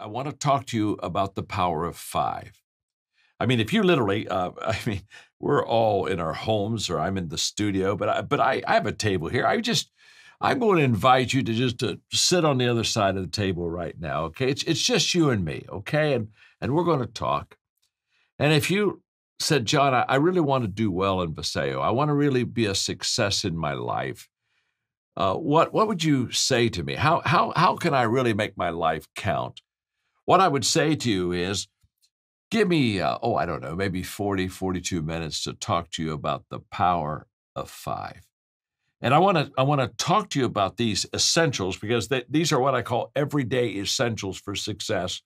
I want to talk to you about the power of five. I mean, if you literally, we're all in our homes or I'm in the studio, but I have a table here. I'm going to invite you to sit on the other side of the table right now. Okay. It's just you and me. Okay. And we're going to talk. And if you said, John, I really want to do well in Viseo. I want to really be a success in my life. What would you say to me? How can I really make my life count? What I would say to you is, give me, I don't know, maybe 42 minutes to talk to you about the power of five. And I want to talk to you about these essentials because these are what I call everyday essentials for success.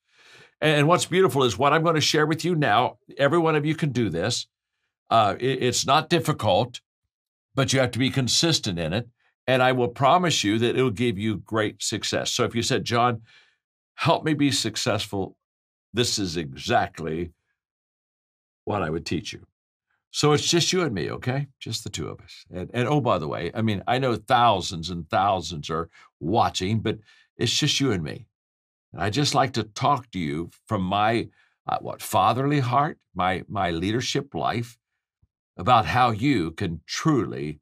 And what's beautiful is what I'm going to share with you now. Every one of you can do this. It's not difficult, but you have to be consistent in it. And I will promise you that it'll give you great success. So if you said, John, help me be successful, this is exactly what I would teach you. So it's just you and me, okay? Just the two of us. And oh, by the way, I know thousands and thousands are watching, but it's just you and me. And I just like to talk to you from my, fatherly heart, my leadership life, about how you can truly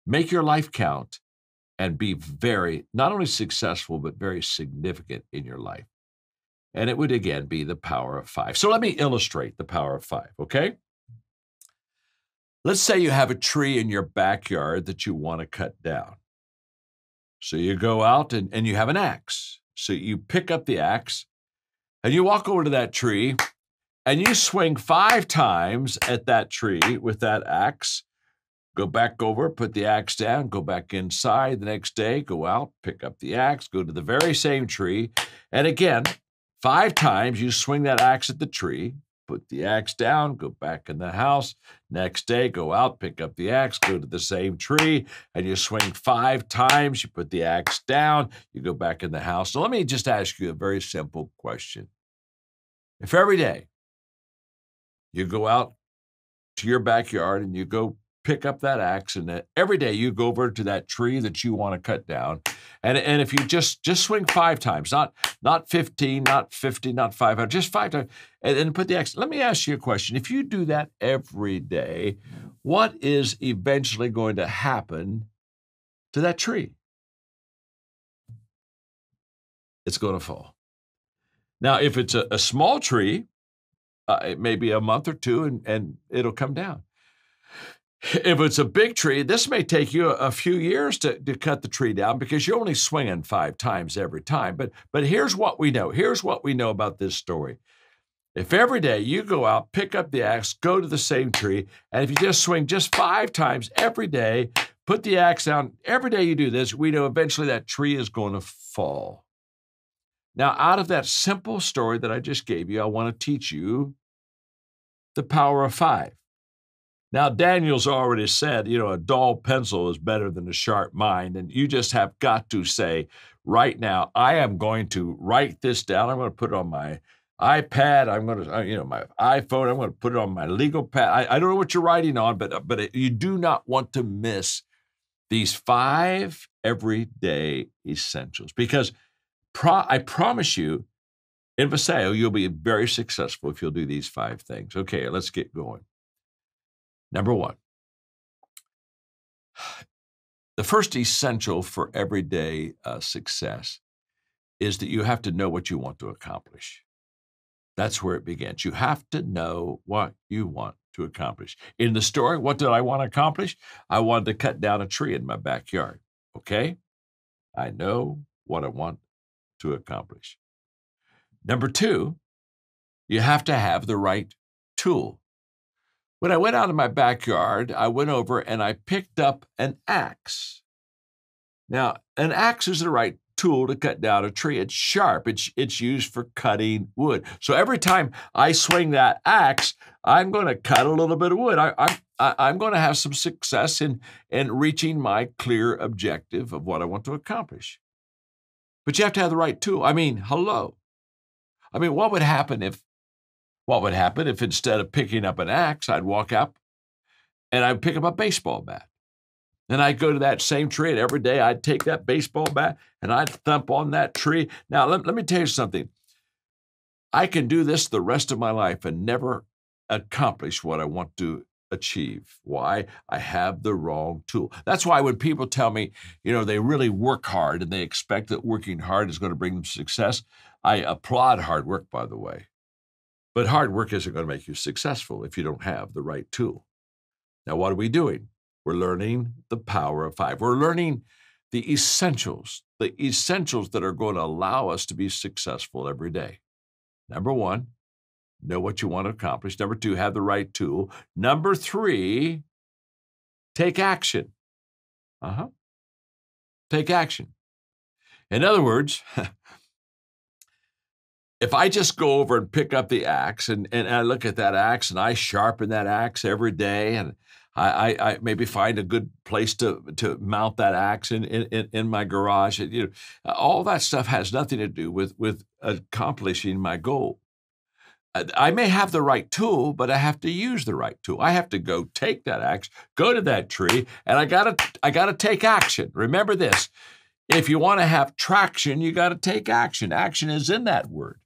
make your life count and be very, not only successful, but very significant in your life. And it would, again, be the power of five. So let me illustrate the power of five, okay? Let's say you have a tree in your backyard that you want to cut down. So you go out and you have an axe. So you pick up the axe and you walk over to that tree and you swing 5 times at that tree with that axe. Go back over, put the axe down, go back inside the next day, go out, pick up the axe, go to the very same tree. And again, 5 times you swing that axe at the tree, put the axe down, go back in the house. Next day, go out, pick up the axe, go to the same tree, and you swing 5 times, you put the axe down, you go back in the house. So let me just ask you a very simple question. If every day you go out to your backyard and you go pick up that axe, and every day you go over to that tree that you want to cut down, and if you just swing 5 times, not 15, not 50, not 500, just 5 times, and put the axe. Let me ask you a question. If you do that every day, what is eventually going to happen to that tree? It's going to fall. Now, if it's a small tree, it may be a month or two, and it'll come down. If it's a big tree, this may take you a few years to cut the tree down because you're only swinging 5 times every time. But here's what we know. Here's what we know about this story. If every day you go out, pick up the axe, go to the same tree, and if you just swing just 5 times every day, put the axe down, every day you do this, we know eventually that tree is going to fall. Now, out of that simple story that I just gave you, I want to teach you the power of 5. Now, Daniel's already said, a dull pencil is better than a sharp mind, and you just have got to say, right now, I am going to write this down. I'm going to put it on my iPad. I'm going to, my iPhone. I'm going to put it on my legal pad. I don't know what you're writing on, but you do not want to miss these 5 everyday essentials because I promise you, in Viseo, you'll be very successful if you'll do these 5 things. Okay, let's get going. Number 1, the first essential for everyday success is that you have to know what you want to accomplish. That's where it begins. You have to know what you want to accomplish. In the story, what did I want to accomplish? I wanted to cut down a tree in my backyard. Okay? I know what I want to accomplish. Number 2, you have to have the right tool. When I went out in my backyard, I went over and I picked up an axe. Now, an axe is the right tool to cut down a tree. It's sharp. It's used for cutting wood. So every time I swing that axe, I'm going to cut a little bit of wood. I'm going to have some success in reaching my clear objective of what I want to accomplish. But you have to have the right tool. Hello. What would happen if instead of picking up an axe, I'd walk up and I'd pick up a baseball bat? And I'd go to that same tree, and every day I'd take that baseball bat and I'd thump on that tree. Now, let me tell you something. I can do this the rest of my life and never accomplish what I want to achieve. Why? I have the wrong tool. That's why when people tell me, they really work hard and they expect that working hard is going to bring them success, I applaud hard work, by the way. But hard work isn't going to make you successful if you don't have the right tool. Now, what are we doing? We're learning the power of 5. We're learning the essentials that are going to allow us to be successful every day. Number 1, know what you want to accomplish. Number 2, have the right tool. Number 3, take action. Take action. In other words, if I just go over and pick up the axe and I look at that axe and I sharpen that axe every day and I maybe find a good place to mount that axe in my garage, all that stuff has nothing to do with accomplishing my goal. I may have the right tool, but I have to use the right tool. I have to go take that axe, go to that tree, and I gotta take action. Remember this: if you want to have traction, you got to take action. Action is in that word.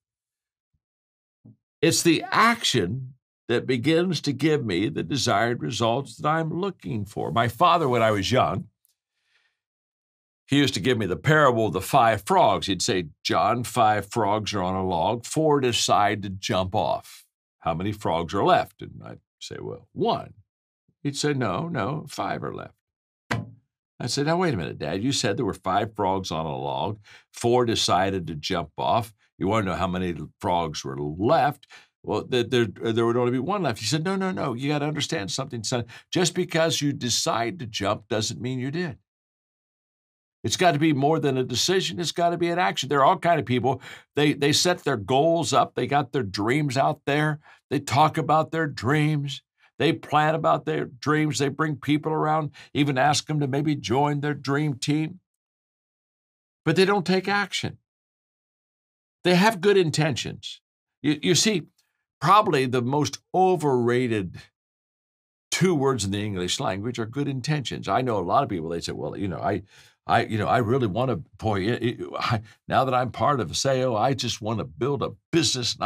It's the action that begins to give me the desired results that I'm looking for. My father, when I was young, he used to give me the parable of the 5 frogs. He'd say, John, 5 frogs are on a log, 4 decide to jump off. How many frogs are left? And I'd say, well, 1. He'd say, no, 5 are left. I said, now, wait a minute, Dad. You said there were 5 frogs on a log, 4 decided to jump off. You want to know how many frogs were left? Well, there would only be 1 left. He said, no. You got to understand something, son. Just because you decide to jump doesn't mean you did. It's got to be more than a decision. It's got to be an action. There are all kinds of people. They set their goals up. They got their dreams out there. They talk about their dreams. They plan about their dreams. They bring people around, even ask them to maybe join their dream team. But they don't take action. They have good intentions. You see, probably the most overrated 2 words in the English language are good intentions. I know a lot of people, they say, well, I really want to, now that I'm part of SAO, I just want to build a business and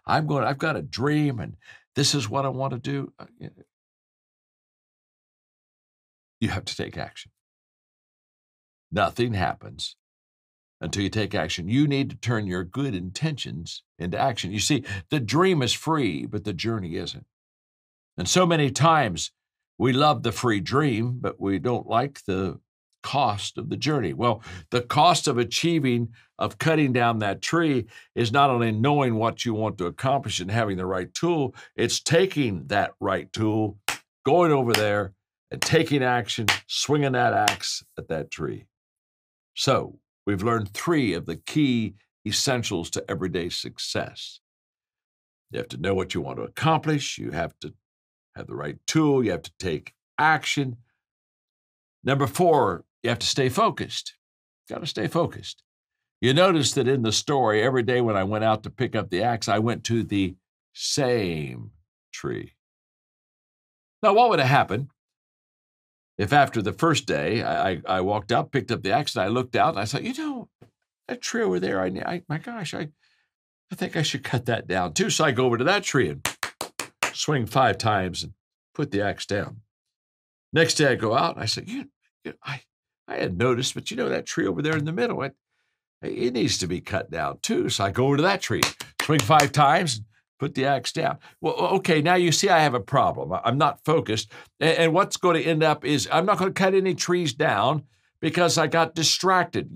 I've got a dream and this is what I want to do. You have to take action. Nothing happens until you take action. You need to turn your good intentions into action. You see, the dream is free, but the journey isn't. And so many times we love the free dream, but we don't like the cost of the journey. Well, the cost of cutting down that tree is not only knowing what you want to accomplish and having the right tool, it's taking that right tool, going over there and taking action, swinging that axe at that tree. So we've learned 3 of the key essentials to everyday success. You have to know what you want to accomplish. You have to have the right tool. You have to take action. Number 4, you have to stay focused. Got to stay focused. You notice that in the story, every day when I went out to pick up the axe, I went to the same tree. Now, what would have happened if after the first day I walked out, picked up the axe, and I looked out, and I thought, that tree over there, my gosh, I think I should cut that down too. So I go over to that tree and swing 5 times and put the axe down. Next day I go out, and I said, I had noticed, but that tree over there in the middle, it needs to be cut down too. So I go over to that tree, swing 5 times, put the axe down. Well, okay, now you see I have a problem. I'm not focused. And what's going to end up is I'm not going to cut any trees down because I got distracted.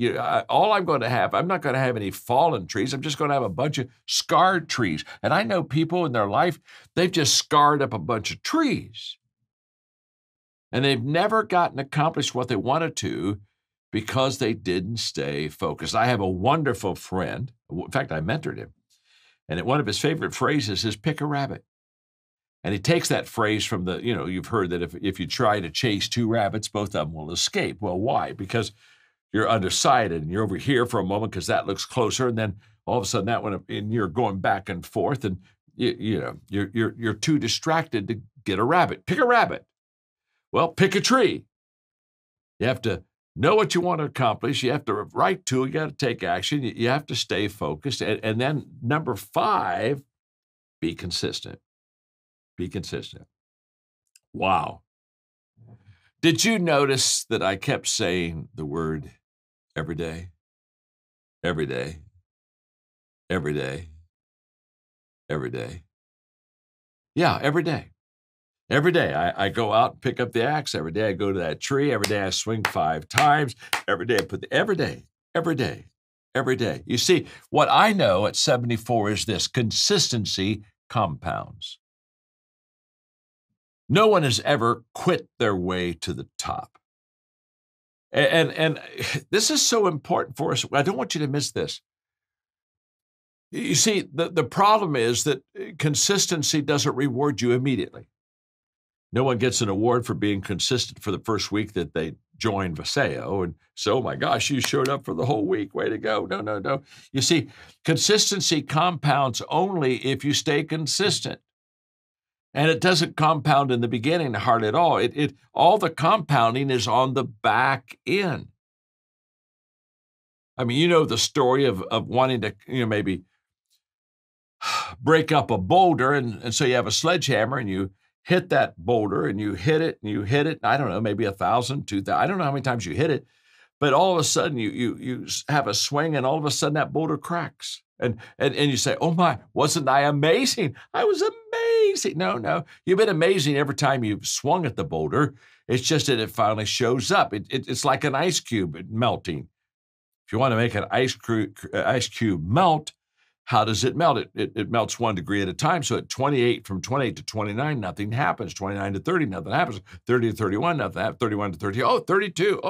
All I'm going to have, I'm not going to have any fallen trees. I'm just going to have a bunch of scarred trees. And I know people in their life, they've just scarred up a bunch of trees. And they've never gotten accomplished what they wanted to because they didn't stay focused. I have a wonderful friend. In fact, I mentored him. And one of his favorite phrases is pick a rabbit. And he takes that phrase from you've heard that if you try to chase 2 rabbits, both of them will escape. Well, why? Because you're undecided and you're over here for a moment because that looks closer. And then all of a sudden that one, and you're going back and forth and you're too distracted to get a rabbit. Pick a rabbit. Well, pick a tree. You have to know what you want to accomplish. You have to write to it. You got to take action. You have to stay focused. And then number 5, be consistent. Be consistent. Wow. Did you notice that I kept saying the word every day? Every day. Every day. Every day. Yeah, every day. Every day I go out and pick up the axe. Every day I go to that tree. Every day I swing 5 times. Every day I put every day, every day, every day. You see, what I know at 74 is this: consistency compounds. No one has ever quit their way to the top. And this is so important for us. I don't want you to miss this. You see, the problem is that consistency doesn't reward you immediately. No one gets an award for being consistent for the first week that they join Vaseo. And so, oh my gosh, you showed up for the whole week. Way to go. No, no, no. You see, consistency compounds only if you stay consistent. And it doesn't compound in the beginning hardly at all. All the compounding is on the back end. I mean, you know the story of wanting to, maybe break up a boulder. And so you have a sledgehammer and you hit that boulder and you hit it and you hit it. I don't know, maybe 1,000, 2,000. I don't know how many times you hit it, but all of a sudden you have a swing and all of a sudden that boulder cracks. And you say, oh my, wasn't I amazing? I was amazing. No, you've been amazing every time you've swung at the boulder. It's just that it finally shows up. It's like an ice cube melting. If you want to make an ice cube melt, how does it melt? It melts 1 degree at a time. So at 28, from 28 to 29, nothing happens. 29 to 30, nothing happens. 30 to 31, nothing happens. 31 to 30, 32,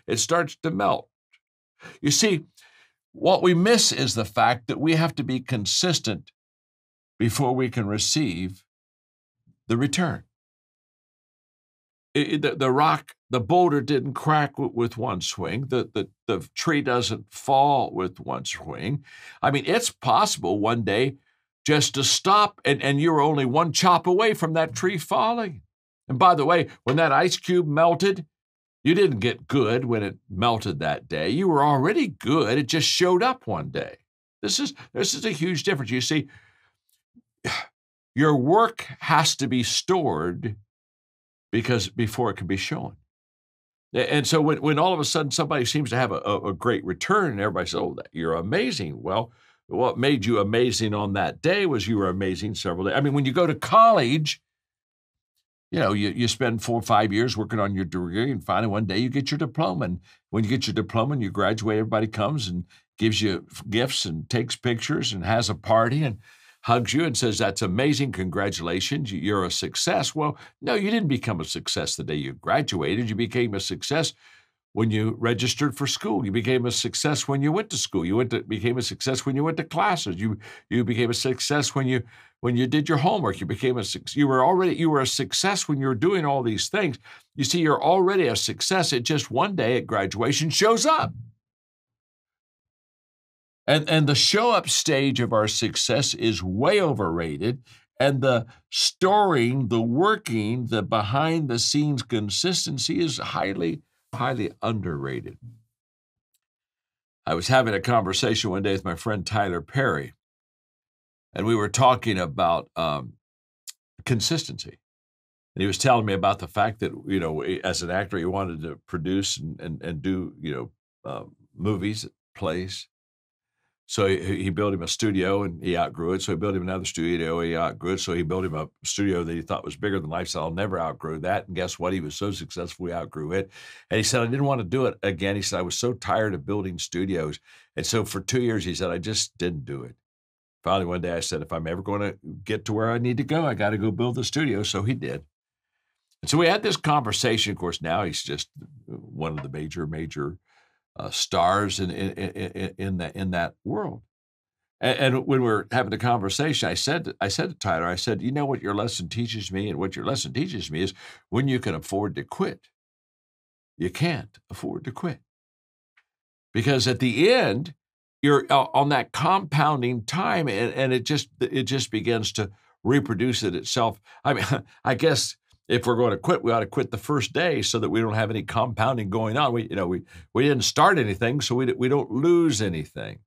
it starts to melt. You see, what we miss is the fact that we have to be consistent before we can receive the return. The boulder didn't crack with one swing. The tree doesn't fall with one swing. I mean, it's possible one day just to stop and you're only one chop away from that tree falling. And by the way, when that ice cube melted, you didn't get good when it melted that day. You were already good. It just showed up one day. This is a huge difference. You see, your work has to be stored before it can be shown. And so when all of a sudden somebody seems to have a great return and everybody says, oh, you're amazing. Well, what made you amazing on that day was you were amazing several days. I mean, when you go to college, you spend 4 or 5 years working on your degree and finally one day you get your diploma. And when you get your diploma and you graduate, everybody comes and gives you gifts and takes pictures and has a party and hugs you and says, that's amazing, congratulations, you're a success. Well, no, you didn't become a success the day you graduated. You became a success when you registered for school. You became a success when you went to school. Became a success when you went to classes. You became a success when you did your homework. You were a success when you were doing all these things. You see, you're already a success. It just one day at graduation shows up. And the show-up stage of our success is way overrated, and the storing, the working, the behind-the-scenes consistency is highly, highly underrated. I was having a conversation one day with my friend Tyler Perry, and we were talking about consistency. And he was telling me about the fact that, as an actor, he wanted to produce and do, movies, plays. So he built him a studio and he outgrew it. So he built him another studio, he outgrew it. So he built him a studio that he thought was bigger than life. So I'll never outgrow that. And guess what? He was so successful, he outgrew it. And he said, I didn't want to do it again. He said, I was so tired of building studios. And so for 2 years, he said, I just didn't do it. Finally, one day I said, if I'm ever going to get to where I need to go, I got to go build the studio. So he did. And so we had this conversation. Of course, now he's just one of the major stars in that world. And when we're having a conversation, I said to Tyler, I said, you know what your lesson teaches me? And what your lesson teaches me is when you can afford to quit, you can't afford to quit. Because at the end, you're on that compounding time and it just begins to reproduce it itself. I mean, I guess if we're going to quit, we ought to quit the first day so that we don't have any compounding going on. We didn't start anything, so we don't lose anything.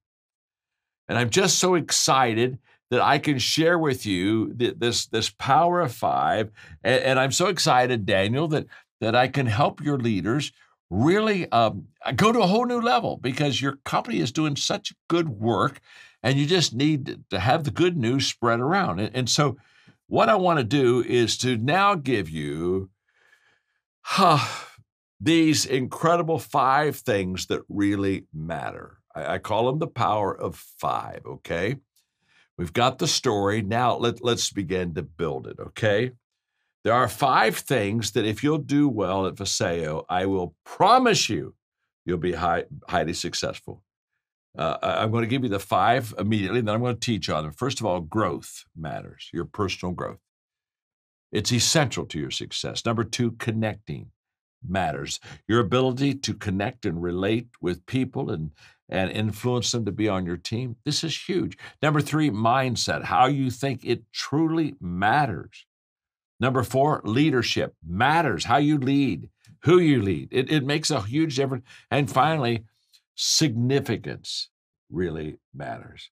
And I'm just so excited that I can share with you this power of 5. And I'm so excited, Daniel, that I can help your leaders really go to a whole new level, because your company is doing such good work and you just need to have the good news spread around. And so what I want to do is to now give you these incredible 5 things that really matter. I call them the power of 5, okay? We've got the story. Now let's begin to build it, okay? There are 5 things that if you'll do well at Viseo, I will promise you'll be highly successful. I'm going to give you the 5 immediately, and then I'm going to teach on them. First of all, growth matters, your personal growth. It's essential to your success. Number 2, connecting matters. Your ability to connect and relate with people and influence them to be on your team. This is huge. Number 3, mindset, how you think. It truly matters. Number 4, leadership matters. How you lead, who you lead. It makes a huge difference. And finally, significance really matters.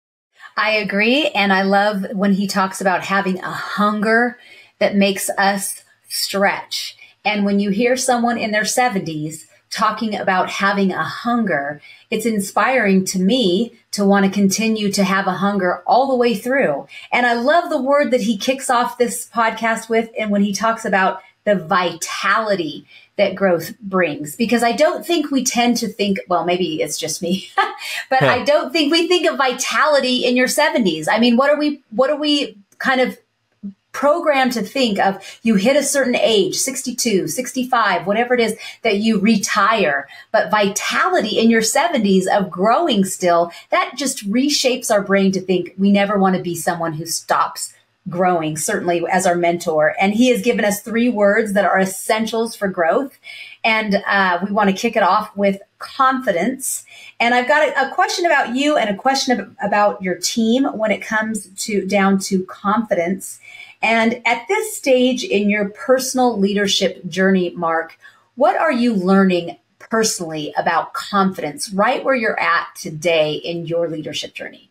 I agree. And I love when he talks about having a hunger that makes us stretch. And when you hear someone in their 70s talking about having a hunger, it's inspiring to me to want to continue to have a hunger all the way through. And I love the word that he kicks off this podcast with, and when he talks about the vitality that growth brings, because I don't think we tend to think, well, maybe it's just me, but I don't think we think of vitality in your 70s. I mean, what are we kind of programmed to think of? You hit a certain age, 62, 65, whatever it is, that you retire. But vitality in your 70s of growing still, that just reshapes our brain to think we never want to be someone who stops growing, certainly as our mentor. And he has given us 3 words that are essentials for growth. And we want to kick it off with confidence. And I've got a question about you and a question about your team when it comes down to confidence. And at this stage in your personal leadership journey, Mark, what are you learning personally about confidence right where you're at today in your leadership journey?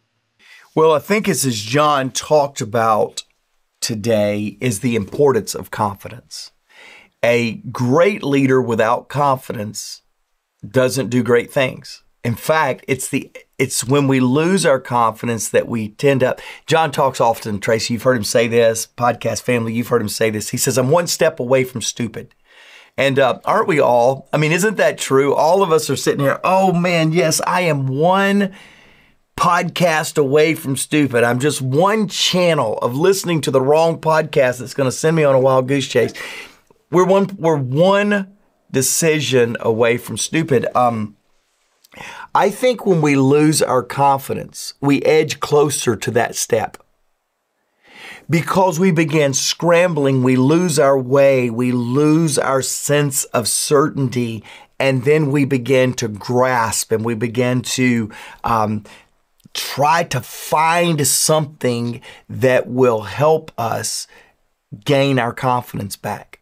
Well, I think as John talked about today is the importance of confidence. A great leader without confidence doesn't do great things. In fact, it's when we lose our confidence that we tend up. John talks often, Tracy, you've heard him say this, podcast family, you've heard him say this. He says, I'm one step away from stupid. And aren't we all? I mean, isn't that true? All of us are sitting here, oh man, yes, I am one podcast away from stupid. I'm just one channel of listening to the wrong podcast that's going to send me on a wild goose chase. We're one decision away from stupid. I think when we lose our confidence, we edge closer to that step. Because we begin scrambling, we lose our way, we lose our sense of certainty, and then we begin to grasp and we begin to try to find something that will help us gain our confidence back.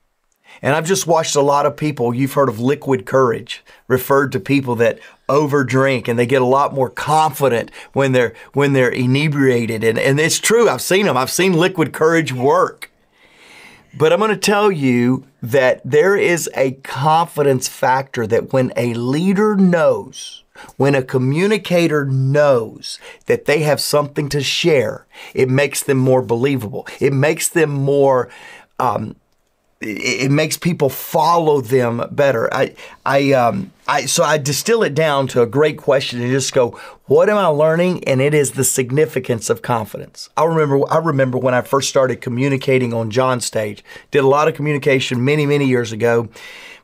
And I've just watched a lot of people, you've heard of liquid courage, referred to people that overdrink and they get a lot more confident when they're inebriated. And it's true, I've seen them. I've seen liquid courage work. But I'm going to tell you that there is a confidence factor that when a leader knows, when a communicator knows that they have something to share, it makes them more believable. It makes them more it makes people follow them better. So I distill it down to a great question and just go, what am I learning? And it is the significance of confidence. I remember when I first started communicating on John's stage, did a lot of communication many, many years ago,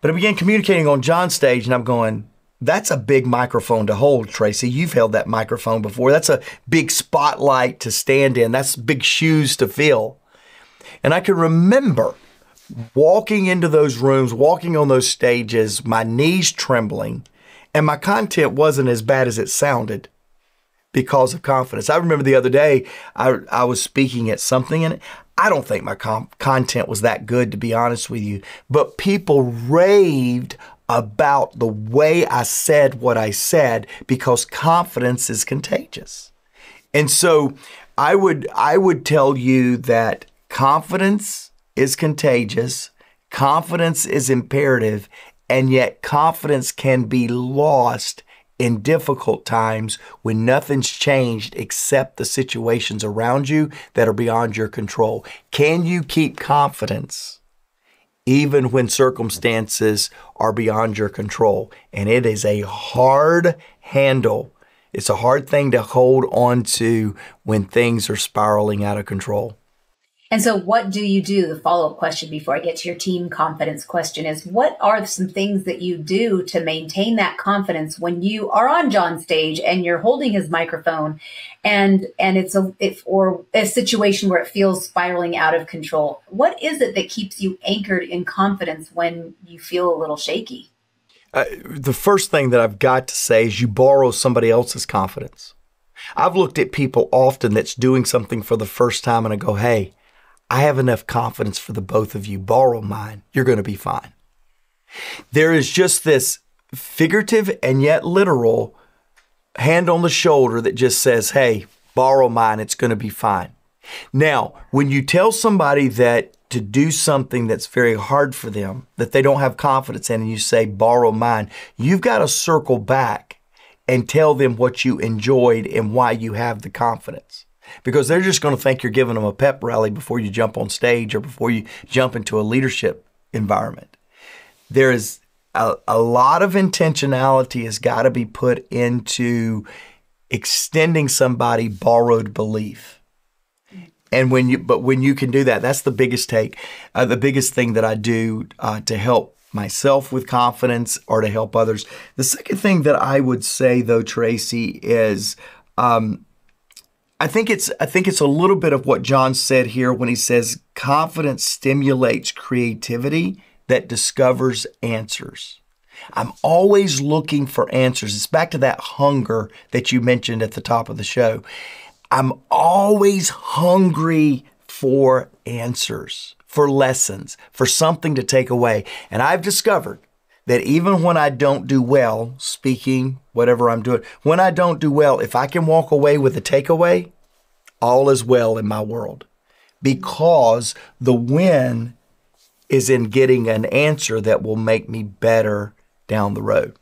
but I began communicating on John's stage and I'm going, that's a big microphone to hold, Tracy. You've held that microphone before. That's a big spotlight to stand in. That's big shoes to fill. And I can remember walking into those rooms, walking on those stages, my knees trembling, and my content wasn't as bad as it sounded. because of confidence. I remember the other day, I was speaking at something, and I don't think my content was that good, to be honest with you, but people raved about the way I said what I said because confidence is contagious. And so I would tell you that confidence is contagious, confidence is imperative, and yet confidence can be lost in difficult times when nothing's changed except the situations around you that are beyond your control. Can you keep confidence even when circumstances are beyond your control? And it is a hard handle. It's a hard thing to hold on to when things are spiraling out of control. And so what do you do? The follow-up question before I get to your team confidence question is, what are some things that you do to maintain that confidence when you are on John's stage and you're holding his microphone and it's a situation where it feels spiraling out of control? What is it that keeps you anchored in confidence when you feel a little shaky? The first thing that I've got to say is you borrow somebody else's confidence. I've looked at people often that's doing something for the first time and I go, hey, I have enough confidence for the both of you. Borrow mine. You're going to be fine. There is just this figurative and yet literal hand on the shoulder that just says, hey, borrow mine. It's going to be fine. Now, when you tell somebody that to do something that's very hard for them, that they don't have confidence in, and you say, borrow mine, you've got to circle back and tell them what you enjoyed and why you have the confidence. Because they're just going to think you're giving them a pep rally before you jump on stage or before you jump into a leadership environment. There is a lot of intentionality has got to be put into extending somebody borrowed belief. And when you can do that, that's the biggest the biggest thing that I do to help myself with confidence or to help others. The second thing that I would say, though, Tracy, is I think it's a little bit of what John said here when he says confidence stimulates creativity that discovers answers. I'm always looking for answers. It's back to that hunger that you mentioned at the top of the show. I'm always hungry for answers, for lessons, for something to take away. And I've discovered that even when I don't do well, speaking, whatever I'm doing, when I don't do well, if I can walk away with a takeaway, all is well in my world. Because the win is in getting an answer that will make me better down the road.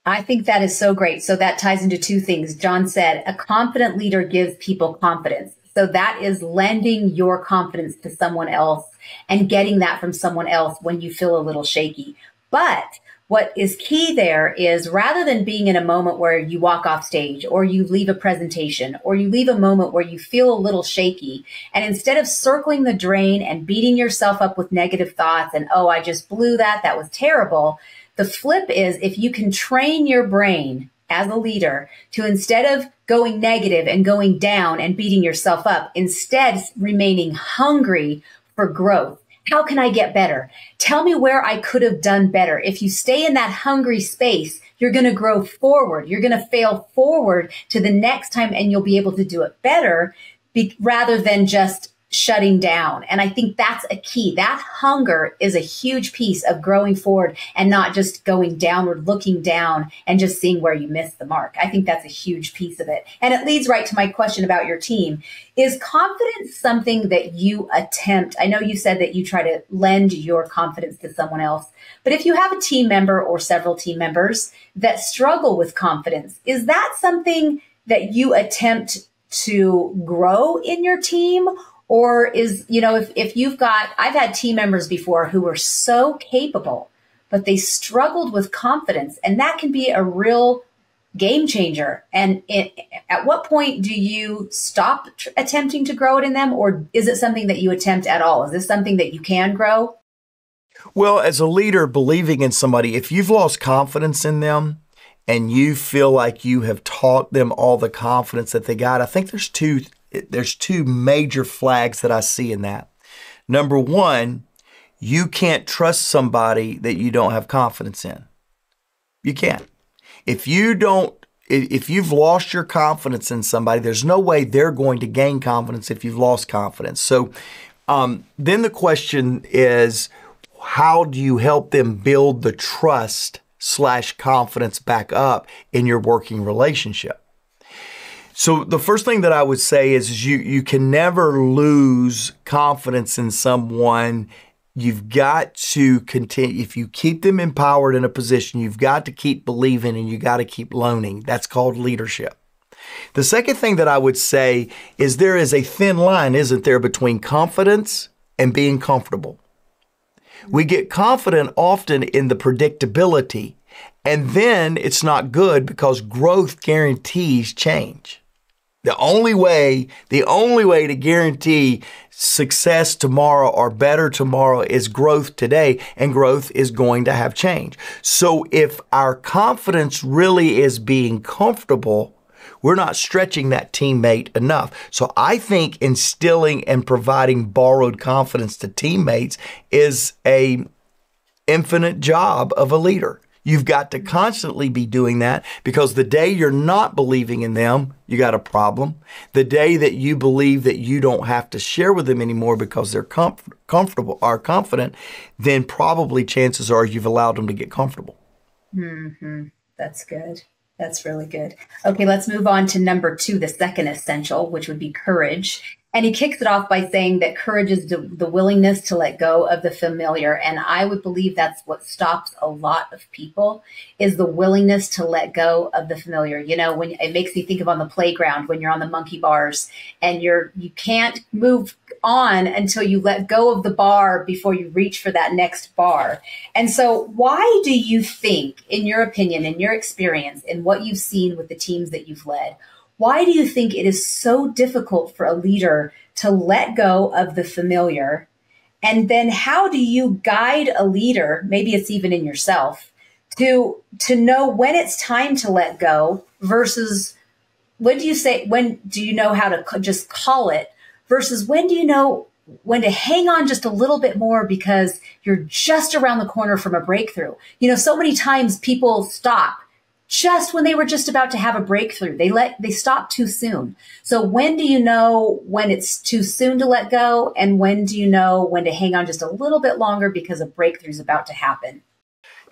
I think that is so great. So that ties into two things. John said, a confident leader gives people confidence. So that is lending your confidence to someone else and getting that from someone else when you feel a little shaky. But what is key there is rather than being in a moment where you walk off stage or you leave a presentation or you leave a moment where you feel a little shaky, and instead of circling the drain and beating yourself up with negative thoughts and, oh, I just blew that, that was terrible. The flip is if you can train your brain as a leader to, instead of going negative and going down and beating yourself up, instead remaining hungry for growth. How can I get better? Tell me where I could have done better. If you stay in that hungry space, you're going to grow forward. You're going to fail forward to the next time and you'll be able to do it better rather than just shutting down. And I think that's a key. That hunger is a huge piece of growing forward and not just going downward, looking down and just seeing where you missed the mark. I think that's a huge piece of it. And it leads right to my question about your team. Is confidence something that you attempt? I know you said that you try to lend your confidence to someone else, but if you have a team member or several team members that struggle with confidence, is that something that you attempt to grow in your team? Or is, if you've got, I've had team members before who were so capable, but they struggled with confidence, and that can be a real game changer. And at what point do you stop attempting to grow it in them? Or is it something that you attempt at all? Is this something that you can grow? Well, as a leader, believing in somebody, if you've lost confidence in them and you feel like you have taught them all the confidence that they got, I think there's two major flags that I see in that. Number one, you can't trust somebody that you don't have confidence in. You can't. If you don't if you've lost your confidence in somebody, there's no way they're going to gain confidence if you've lost confidence. So then the question is, how do you help them build the trust/confidence back up in your working relationship? So the first thing that I would say is you can never lose confidence in someone. You've got to continue. If you keep them empowered in a position, you've got to keep believing and you got to keep loaning. That's called leadership. The second thing that I would say is there is a thin line, isn't there, between confidence and being comfortable. We get confident often in the predictability, and then it's not good because growth guarantees change. The only way to guarantee success tomorrow or better tomorrow is growth today, and growth is going to have change. So if our confidence really is being comfortable, we're not stretching that teammate enough. So I think instilling and providing borrowed confidence to teammates is an infinite job of a leader. You've got to constantly be doing that, because the day you're not believing in them, you got a problem. The day that you believe that you don't have to share with them anymore because they're comfortable or confident, then probably chances are you've allowed them to get comfortable. Mm-hmm. That's good. That's really good. Okay, let's move on to number 2, the second essential, which would be courage. And he kicks it off by saying that courage is the willingness to let go of the familiar. And I would believe that's what stops a lot of people, is the willingness to let go of the familiar. You know, when it makes me think of on the playground, when you're on the monkey bars and you can't move on until you let go of the bar before you reach for that next bar. And so why do you think, in your opinion, in your experience, in what you've seen with the teams that you've led, why do you think it is so difficult for a leader to let go of the familiar? And then how do you guide a leader, maybe it's even in yourself, to know when it's time to let go versus when do you know how to just call it versus when do you know when to hang on just a little bit more because you're just around the corner from a breakthrough? You know, so many times people stop just when they were just about to have a breakthrough. They stop too soon. So when do you know when it's too soon to let go? And when do you know when to hang on just a little bit longer because a breakthrough is about to happen?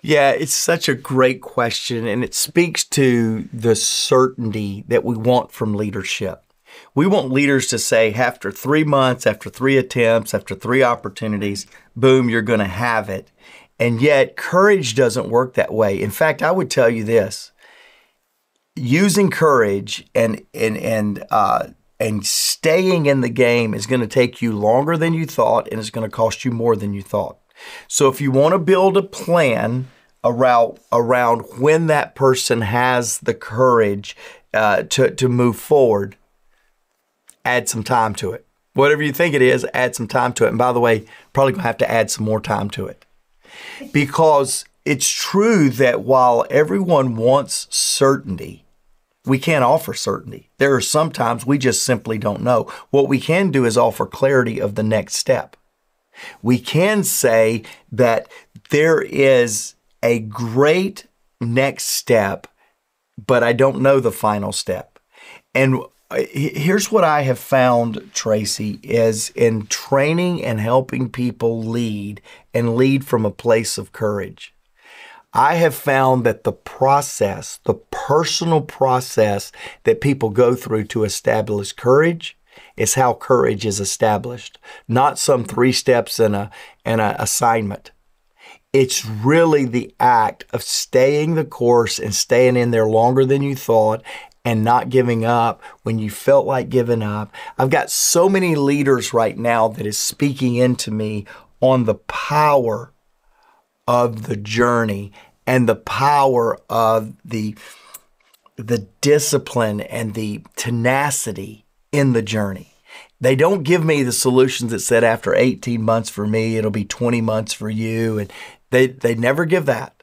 Yeah, it's such a great question, and it speaks to the certainty that we want from leadership. We want leaders to say, after 3 months, after 3 attempts, after 3 opportunities, boom, you're going to have it. And yet courage doesn't work that way. In fact, I would tell you this: using courage and staying in the game is going to take you longer than you thought, and it's going to cost you more than you thought. So if you want to build a plan around when that person has the courage to move forward, add some time to it. Whatever you think it is, add some time to it. And by the way, probably going to have to add some more time to it. Because it's true that while everyone wants certainty, we can't offer certainty. There are some times we just simply don't know. What we can do is offer clarity of the next step. We can say that there is a great next step, but I don't know the final step. And here's what I have found, Tracy, is in training and helping people lead and lead from a place of courage, I have found that the process, the personal process that people go through to establish courage is how courage is established, not some 3 steps in an assignment. It's really the act of staying the course and staying in there longer than you thought and not giving up when you felt like giving up. I've got so many leaders right now that is speaking into me on the power of the journey and the power of the discipline and the tenacity in the journey. They don't give me the solutions that said after 18 months for me, it'll be 20 months for you. And they never give that.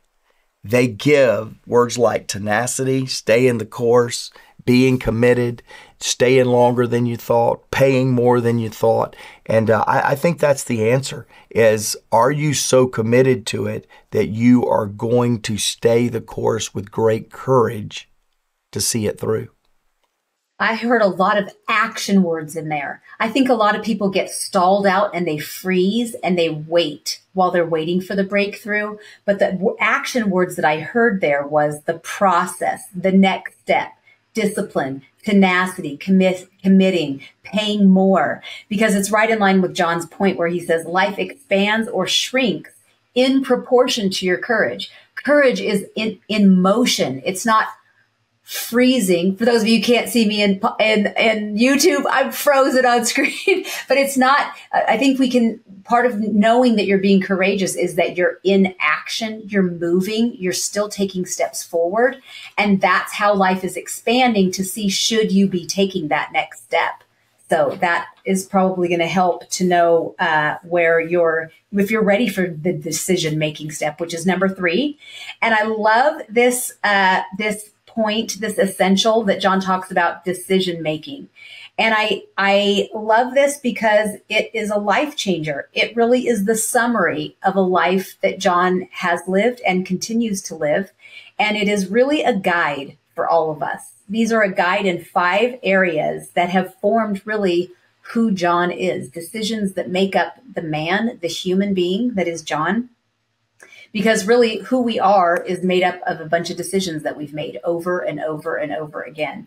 They give words like tenacity, stay in the course, being committed, staying longer than you thought, paying more than you thought. And I think that's the answer is, are you so committed to it that you are going to stay the course with great courage to see it through. I heard a lot of action words in there. I think a lot of people get stalled out and they freeze and they wait while they're waiting for the breakthrough. But the action words that I heard there was the process, the next step, discipline, tenacity, committing, paying more, because it's right in line with John's point where he says life expands or shrinks in proportion to your courage. Courage is in motion. It's not freezing. For those of you who can't see me in YouTube, I'm frozen on screen, but it's not, I think part of knowing that you're being courageous is that you're in action, you're moving, you're still taking steps forward. And that's how life is expanding to see, should you be taking that next step? So that is probably going to help to know if you're ready for the decision-making step, which is number 3. And I love this point, this essential that John talks about, decision-making. And I love this because it is a life changer. It really is the summary of a life that John has lived and continues to live. And it is really a guide for all of us. These are a guide in 5 areas that have formed really who John is, decisions that make up the man, the human being that is John. Because really who we are is made up of a bunch of decisions that we've made over and over and over again.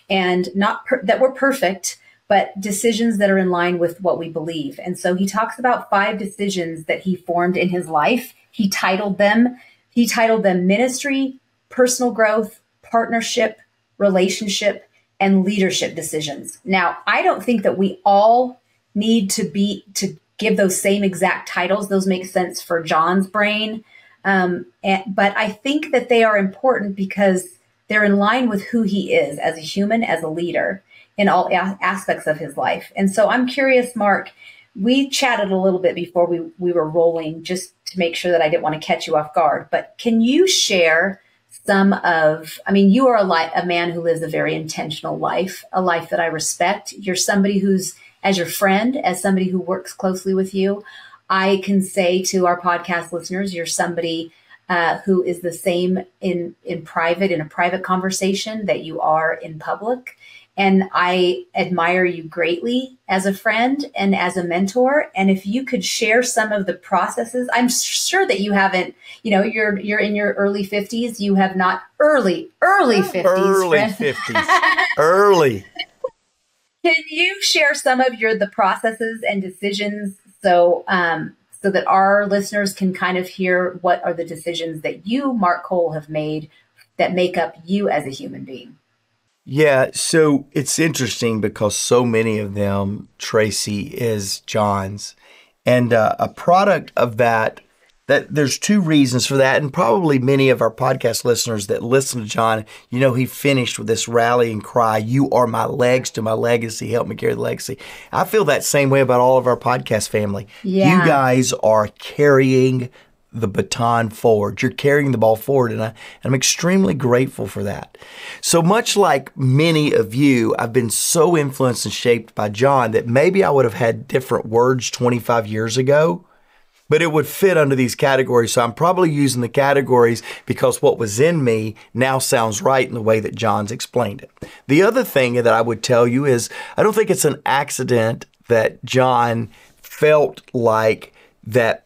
And not that we're perfect, but decisions that are in line with what we believe. And so he talks about 5 decisions that he formed in his life. He titled them ministry, personal growth, partnership, relationship, and leadership decisions. Now, I don't think that we all need to give those same exact titles. Those make sense for John's brain. But I think that they are important because they're in line with who he is as a human, as a leader in all aspects of his life. And so I'm curious, Mark, we chatted a little bit before we were rolling just to make sure that I didn't want to catch you off guard. But can you share you are a man who lives a very intentional life, a life that I respect. You're somebody who's, as your friend, as somebody who works closely with you, I can say to our podcast listeners, you're somebody who is the same in a private conversation that you are in public. And I admire you greatly as a friend and as a mentor. And if you could share some of the processes, I'm sure that you haven't, you're in your early 50s. You have not early 50s. Early 50s. Early. Can you share some of the processes and decisions so that our listeners can kind of hear what are the decisions that you, Mark Cole, have made that make up you as a human being? Yeah, so it's interesting because so many of them, Tracy, is John's. And a product of that there's 2 reasons for that. And probably many of our podcast listeners that listen to John, he finished with this rallying cry, "You are my legs to my legacy. Help me carry the legacy." I feel that same way about all of our podcast family. Yeah. You guys are carrying the baton forward. You're carrying the ball forward, and I'm extremely grateful for that. So much like many of you, I've been so influenced and shaped by John that maybe I would have had different words 25 years ago, but it would fit under these categories. So I'm probably using the categories because what was in me now sounds right in the way that John's explained it. The other thing that I would tell you is I don't think it's an accident that John felt like that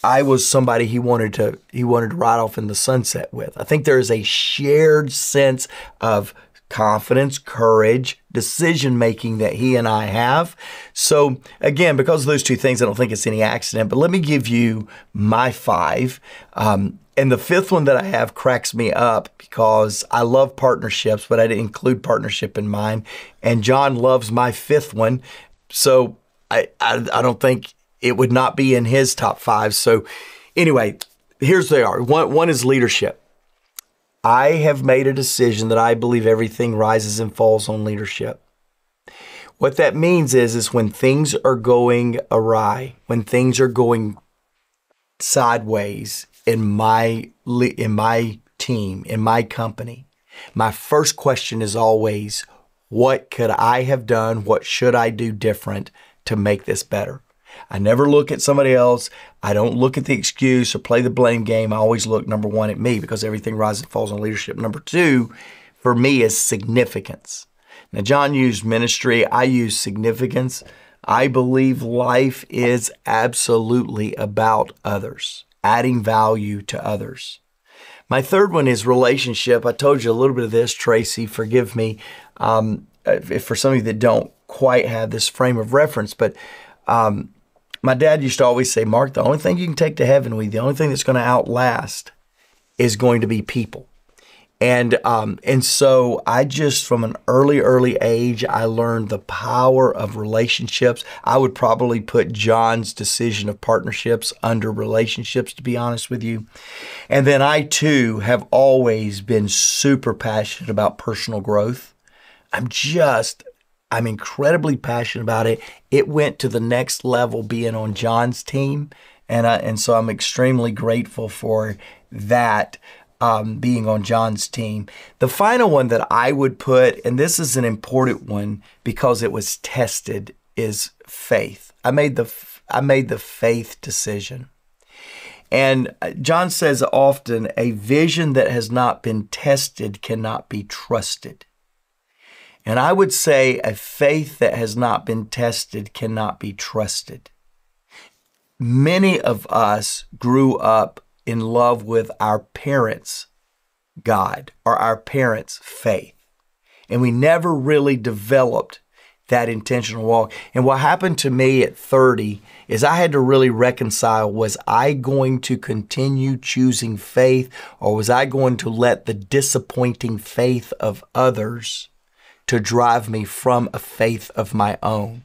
I was somebody he wanted to ride off in the sunset with. I think there is a shared sense of confidence, courage, decision-making that he and I have. So again, because of those 2 things, I don't think it's any accident, but let me give you my 5. And the 5th one that I have cracks me up because I love partnerships, but I didn't include partnership in mine. And John loves my 5th one. So I don't think it would not be in his top 5. So anyway, here's they are. One is leadership. I have made a decision that I believe everything rises and falls on leadership. What that means is when things are going awry, when things are going sideways in my team, in my company, my first question is always, what could I have done? What should I do different to make this better? I never look at somebody else. I don't look at the excuse or play the blame game. I always look, number 1, at me because everything rises and falls on leadership. Number 2, for me is significance. Now, John used ministry. I use significance. I believe life is absolutely about others, adding value to others. My third one is relationship. I told you a little bit of this, Tracy. Forgive me if for some of you that don't quite have this frame of reference, but my dad used to always say, Mark, the only thing you can take to heaven with you, the only thing that's going to outlast is going to be people. And so I just, from an early age, I learned the power of relationships. I would probably put John's decision of partnerships under relationships, to be honest with you. And then I too have always been super passionate about personal growth. I'm incredibly passionate about it. It went to the next level being on John's team. And so I'm extremely grateful for that. Being on John's team. The final one that I would put, and this is an important one because it was tested, is faith. I made the faith decision. And John says often, a vision that has not been tested cannot be trusted. And I would say a faith that has not been tested cannot be trusted. Many of us grew up in love with our parents' God or our parents' faith. And we never really developed that intentional walk. And what happened to me at 30 is I had to really reconcile, was I going to continue choosing faith, or was I going to let the disappointing faith of others to drive me from a faith of my own?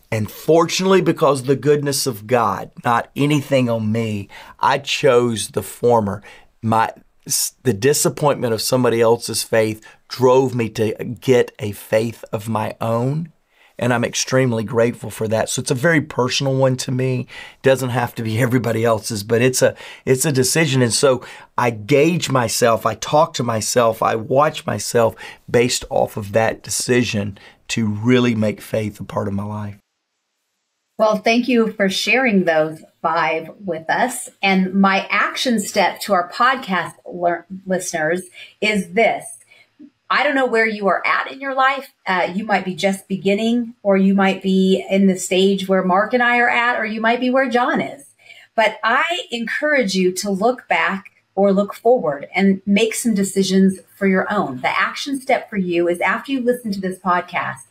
And fortunately, because of the goodness of God, not anything on me, I chose the former. The disappointment of somebody else's faith drove me to get a faith of my own. And I'm extremely grateful for that. So it's a very personal one to me. It doesn't have to be everybody else's, but it's a decision. And so I gauge myself, I talk to myself, I watch myself based off of that decision to really make faith a part of my life. Well, thank you for sharing those 5 with us. And my action step to our podcast listeners is this. I don't know where you are at in your life. You might be just beginning, or you might be in the stage where Mark and I are at, or you might be where John is. But I encourage you to look back or look forward and make some decisions for your own. The action step for you is, after you listen to this podcast,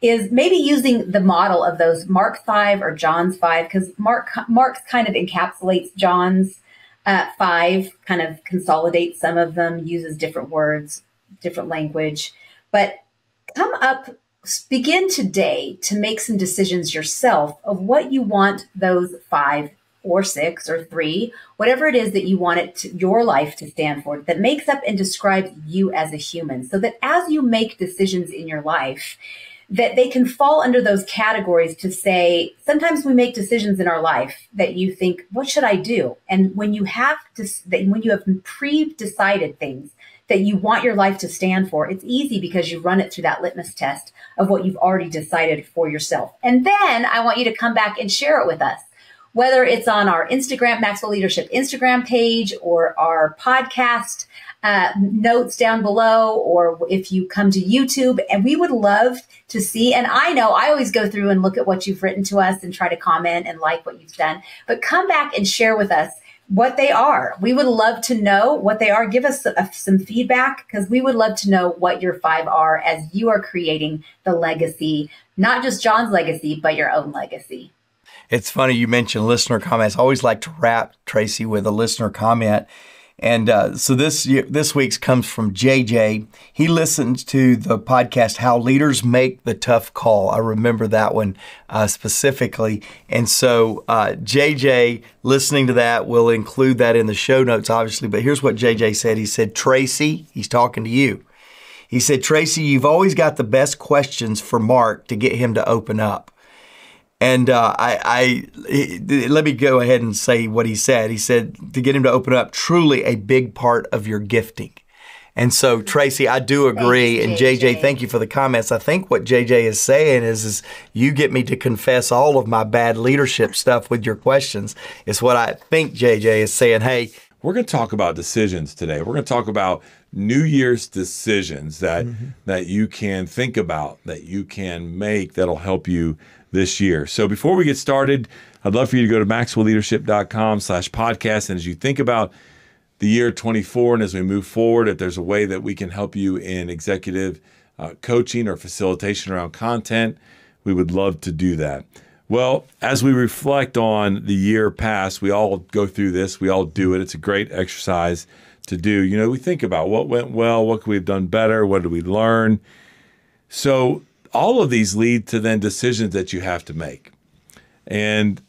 is maybe using the model of those Mark 5 or John's 5, because Mark's kind of encapsulates John's 5, kind of consolidates some of them, uses different words, different language. But begin today to make some decisions yourself of what you want those 5 or 6 or 3, whatever it is that you want your life to stand for, that makes up and describes you as a human, so that as you make decisions in your life, that they can fall under those categories. To say, sometimes we make decisions in our life that you think, what should I do? And when you have pre-decided things that you want your life to stand for, it's easy because you run it through that litmus test of what you've already decided for yourself. And then I want you to come back and share it with us, whether it's on our Instagram, Maxwell Leadership Instagram page, or our podcast notes down below, or if you come to YouTube. And we would love to see, and I know I always go through and look at what you've written to us and try to comment and like what you've done, but come back and share with us what they are. We would love to know what they are. Give us some feedback, because we would love to know what your 5 are as you are creating the legacy, not just John's legacy, but your own legacy. It's funny you mentioned listener comments. I always like to wrap, Tracy, with a listener comment. And so this week's comes from JJ. He listened to the podcast, How Leaders Make the Tough Call. I remember that one specifically. And so JJ, listening to that, we'll include that in the show notes, obviously. But here's what JJ said. He said, Tracy, he's talking to you. He said, Tracy, you've always got the best questions for Mark to get him to open up. And let me go ahead and say what he said. He said, to get him to open up, truly a big part of your gifting. And so, Tracy, I do agree. Thanks, and JJ, thank you for the comments. I think what JJ is saying is you get me to confess all of my bad leadership stuff with your questions. It's what I think JJ is saying. Hey, we're going to talk about decisions today. We're going to talk about New Year's decisions that you can think about, that you can make, that'll help you this year. So before we get started, I'd love for you to go to maxwellleadership.com/podcast. And as you think about the year 24 and as we move forward, if there's a way that we can help you in executive coaching or facilitation around content, we would love to do that. Well, as we reflect on the year past, we all go through this. We all do it. It's a great exercise to do. You know, we think about what went well, what could we have done better, what did we learn? So all of these lead to then decisions that you have to make. And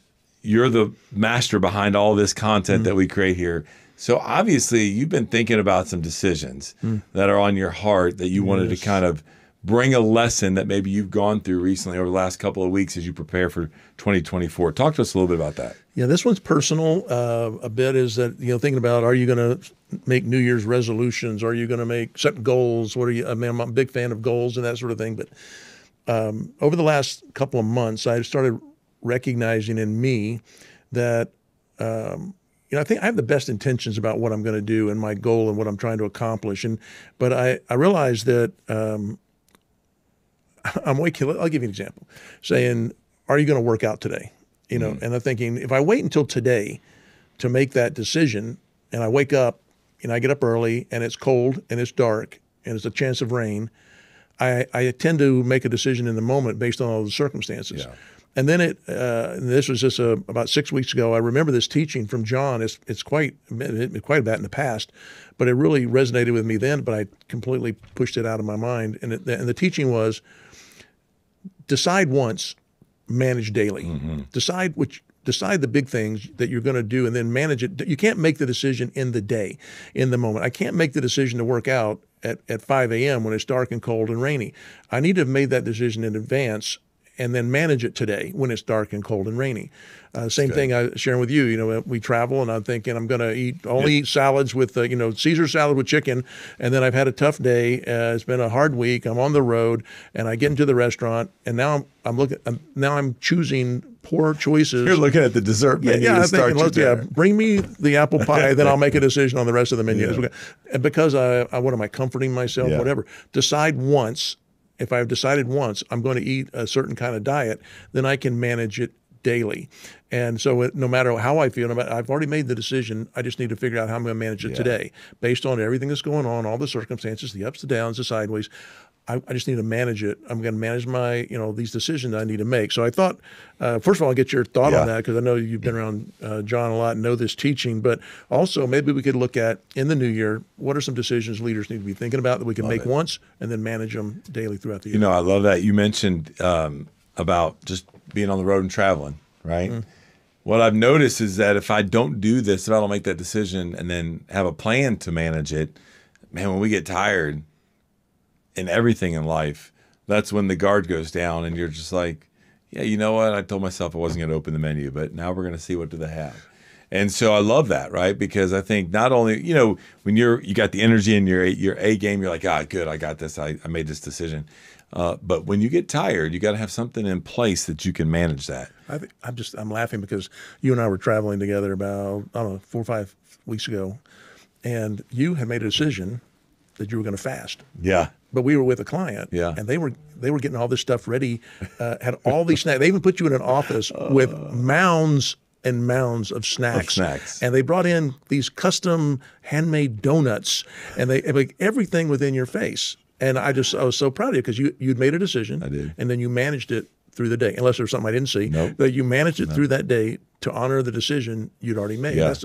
you're the master behind all this content that we create here. So obviously you've been thinking about some decisions that are on your heart that you wanted to kind of bring a lesson that maybe you've gone through recently over the last couple of weeks as you prepare for 2024. Talk to us a little bit about that. Yeah, this one's personal. A bit is that, thinking about, are you going to make New Year's resolutions? Are you going to make set goals? I'm a big fan of goals and that sort of thing. But over the last couple of months, I started recognizing in me that, I think I have the best intentions about what I'm going to do and my goal and what I'm trying to accomplish. But I realized that I'm waking. I'll give you an example. Saying, "Are you going to work out today?" And I'm thinking, if I wait until today to make that decision, and I wake up and I get up early and it's cold and it's dark and it's a chance of rain, I tend to make a decision in the moment based on all the circumstances. Yeah. And then this was just about 6 weeks ago. I remember this teaching from John. It's quite a bit in the past, but it really resonated with me then. But I completely pushed it out of my mind. And the teaching was: decide once, manage daily. Decide the big things that you're going to do, and then manage it. You can't make the decision in the day, in the moment. I can't make the decision to work out at 5 a.m. when it's dark and cold and rainy. I need to have made that decision in advance and then manage it today when it's dark and cold and rainy. Same thing I sharing with you. We travel, and I'm thinking I'm going to eat salads with Caesar salad with chicken, and then I've had a tough day. It's been a hard week. I'm on the road, and I get into the restaurant, and now I'm choosing poor choices. You're looking at the dessert menu. I'm thinking, bring me the apple pie, then I'll make a decision on the rest of the menu. Yeah. And because what am I comforting myself? Yeah. Whatever. Decide once. If I've decided once I'm going to eat a certain kind of diet, then I can manage it daily. And so no matter how I feel, I've already made the decision. I just need to figure out how I'm going to manage it today based on everything that's going on, all the circumstances, the ups, the downs, the sideways. I just need to manage it. I'm going to manage my, these decisions I need to make. So I thought, first of all, I'll get your thought on that, because I know you've been around John a lot and know this teaching. But also, maybe we could look at, in the new year, what are some decisions leaders need to be thinking about that we can make once and then manage them daily throughout the year? I love that. You mentioned about just being on the road and traveling, right? What I've noticed is that if I don't do this, if I don't make that decision and then have a plan to manage it, man, when we get tired in everything in life, that's when the guard goes down and you're just like, yeah, you know what? I told myself I wasn't going to open the menu, but now we're going to see what do they have. And so I love that, right? Because I think not only, when you got the energy in your A game, you're like, good, I got this. I made this decision. But when you get tired, you got to have something in place that you can manage that. I'm laughing because you and I were traveling together about, 4 or 5 weeks ago, and you had made a decision that you were going to fast. Yeah. But we were with a client, and they were getting all this stuff ready, had all these snacks. They even put you in an office with mounds and mounds of snacks. And they brought in these custom handmade donuts, and they like everything within your face. And I was so proud of you because you'd made a decision. I did. And then you managed it through the day, unless there was something I didn't see. Nope. But you managed it through that day to honor the decision you'd already made. Yeah. That's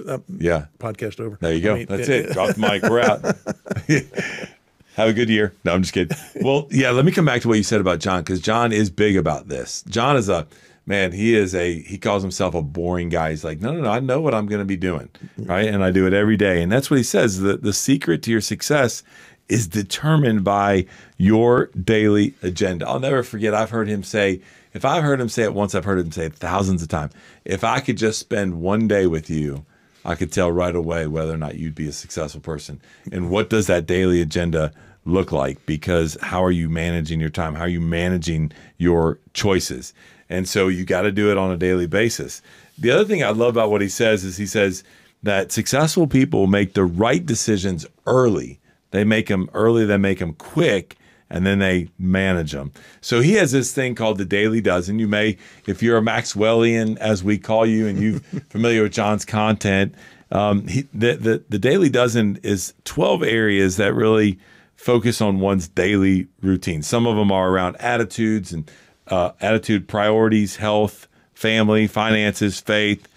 podcast over. There you go. That's it. Drop the mic. We're out. Have a good year. No, I'm just kidding. Well, yeah, let me come back to what you said about John, because John is big about this. John is he calls himself a boring guy. He's like, no, I know what I'm going to be doing, right? And I do it every day. And that's what he says. The secret to your success is determined by your daily agenda. I'll never forget, I've heard him say, if I've heard him say it once, I've heard him say it thousands of times. If I could just spend one day with you, I could tell right away whether or not you'd be a successful person. And what does that daily agenda look like? Because how are you managing your time? How are you managing your choices? And so you got to do it on a daily basis. The other thing I love about what he says is that successful people make the right decisions early. They make them early, they make them quick, and then they manage them. So he has this thing called the Daily Dozen. You may, if you're a Maxwellian, as we call you, and you're familiar with John's content, the Daily Dozen is 12 areas that really focus on one's daily routine. Some of them are around attitudes and attitude, priorities, health, family, finances, faith.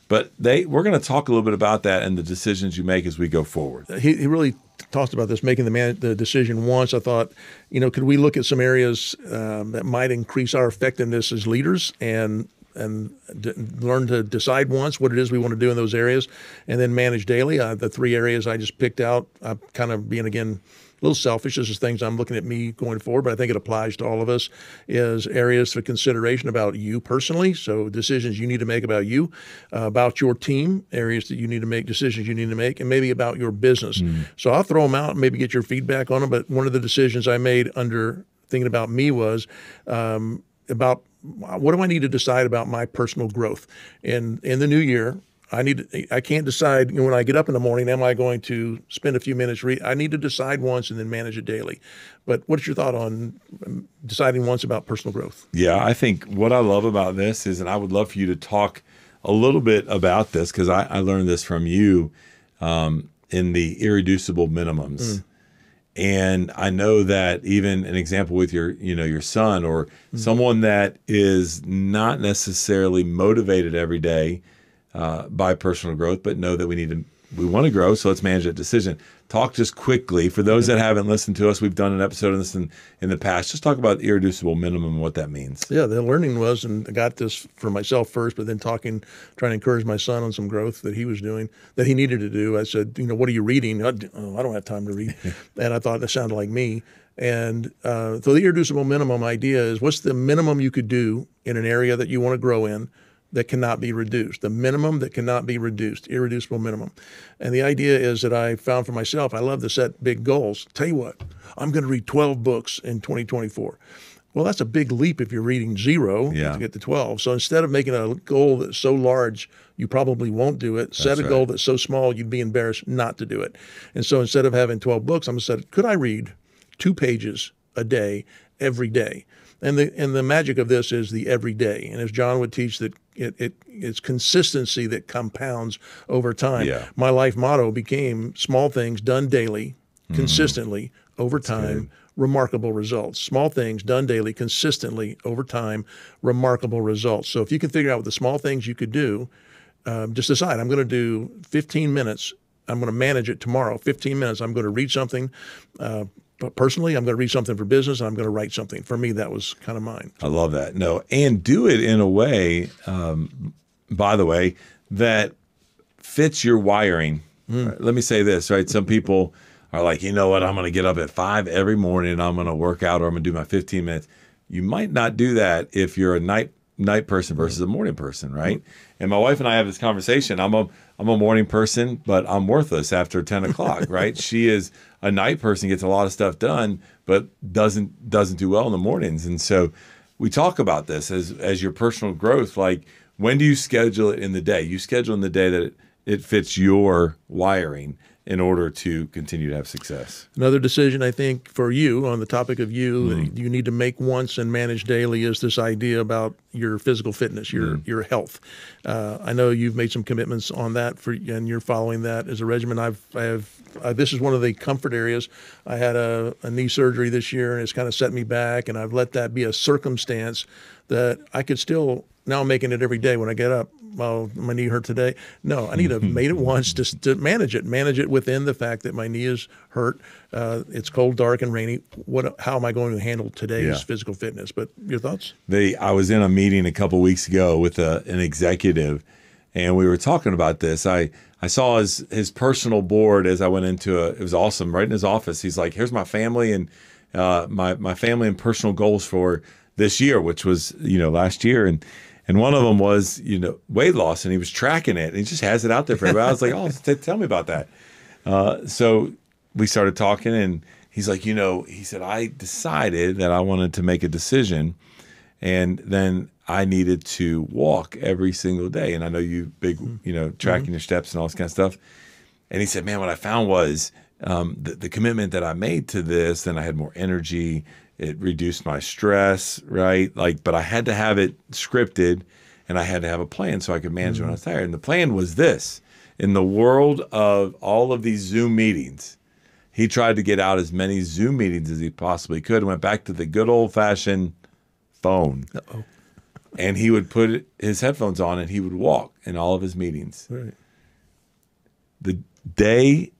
But we're going to talk a little bit about that and the decisions you make as we go forward. He really talked about this, making the decision once. I thought, could we look at some areas that might increase our effectiveness as leaders and learn to decide once what it is we want to do in those areas, and then manage daily. The 3 areas I just picked out, I'm kind of being, again, a little selfish. This is things I'm looking at me going forward, but I think it applies to all of us, is areas for consideration about you personally. So decisions you need to make about you, about your team, areas that you need to make, decisions you need to make, and maybe about your business. So I'll throw them out and maybe get your feedback on them. But one of the decisions I made under thinking about me was about what do I need to decide about my personal growth. And in the new year, I can't decide, when I get up in the morning, am I going to spend a few minutes I need to decide once and then manage it daily. But what's your thought on deciding once about personal growth? Yeah, I think what I love about this is, and I would love for you to talk a little bit about this, because I learned this from you in the irreducible minimums. And I know that even an example with your son or someone that is not necessarily motivated every day by personal growth, but know that we want to grow, so let's manage that decision. Talk just quickly, for those that haven't listened to us, we've done an episode on this in the past. Just talk about irreducible minimum and what that means. Yeah, the learning was, and I got this for myself first, but then trying to encourage my son on some growth that he was doing, that he needed to do. I said, what are you reading? I don't have time to read. And I thought that sounded like me. And so the irreducible minimum idea is, what's the minimum you could do in an area that you want to grow in that cannot be reduced, the minimum that cannot be reduced, irreducible minimum. And the idea is that I found for myself, I love to set big goals. Tell you what, I'm going to read 12 books in 2024. Well, that's a big leap if you're reading 0 to get to 12. So instead of making a goal that's so large you probably won't do it, set a goal that's so small you'd be embarrassed not to do it. And so instead of having 12 books, I'm going to say, could I read 2 pages a day every day? And the magic of this is the everyday. And as John would teach, that it's consistency that compounds over time. Yeah. My life motto became small things done daily, consistently, over time, remarkable results. Small things done daily, consistently, over time, remarkable results. So if you can figure out what the small things you could do, just decide, I'm going to do 15 minutes. I'm going to manage it tomorrow. 15 minutes, I'm going to read something. But personally, I'm going to read something for business, and I'm going to write something. For me, that was kind of mine. I love that. No, and do it in a way, by the way, that fits your wiring. Right? Let me say this, right? Some people are like, you know what? I'm going to get up at 5 every morning, and I'm going to work out, or I'm going to do my 15 minutes. You might not do that if you're a night person versus a morning person, right? And my wife and I have this conversation. I'm a morning person, but I'm worthless after 10 o'clock, right? She is a night person, gets a lot of stuff done, but doesn't do well in the mornings. And so we talk about this as your personal growth. Like, when do you schedule it in the day? You schedule in the day that it fits your wiring in order to continue to have success. Another decision, I think, for you on the topic of you, that you need to make once and manage daily, is this idea about your physical fitness, your health. I know you've made some commitments on that and you're following that as a regimen. This is one of the comfort areas. I had a knee surgery this year, and it's kind of set me back, and I've let that be a circumstance that I could still, now I'm making it every day when I get up. Well, my knee hurt today. No, I need to make it once just to manage it within the fact that my knee is hurt. It's cold, dark, and rainy. How am I going to handle today's physical fitness? But your thoughts? I was in a meeting a couple weeks ago with an executive, and we were talking about this. I saw his personal board as I went into it. It was awesome. Right in his office, he's like, "Here's my family and my family and personal goals for this year," which was last year, and one of them was, weight loss, and he was tracking it, and he just has it out there for everybody. I was like, "Oh, tell me about that." So we started talking, and he's like, he said, "I decided that I wanted to make a decision, And then I needed to walk every single day. And I know you big, tracking your steps and all this kind of stuff. And he said, man, what I found was the commitment that I made to this, then I had more energy. It reduced my stress, right? But I had to have it scripted and I had to have a plan so I could manage when I was tired. And the plan was this: in the world of all of these Zoom meetings, he tried to get out as many Zoom meetings as he possibly could and went back to the good old fashioned phone. Uh-oh. And he would put his headphones on and he would walk in all of his meetings. Right. The day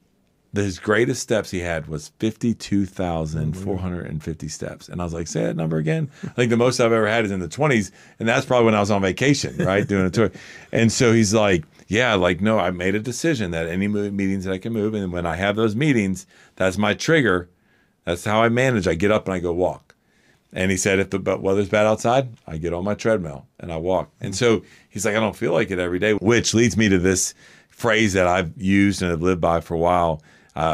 his greatest steps he had was 52,450 steps. And I was like, say that number again. I think the most I've ever had is in the 20s. And that's probably when I was on vacation, right? Doing a tour. And so he's like, yeah, no, I made a decision that any meetings that I can move. And when I have those meetings, that's my trigger. That's how I manage. I get up and I go walk. And he said, if the weather's bad outside, I get on my treadmill and I walk. And so he's like, I don't feel like it every day, which leads me to this phrase that I've used and have lived by for a while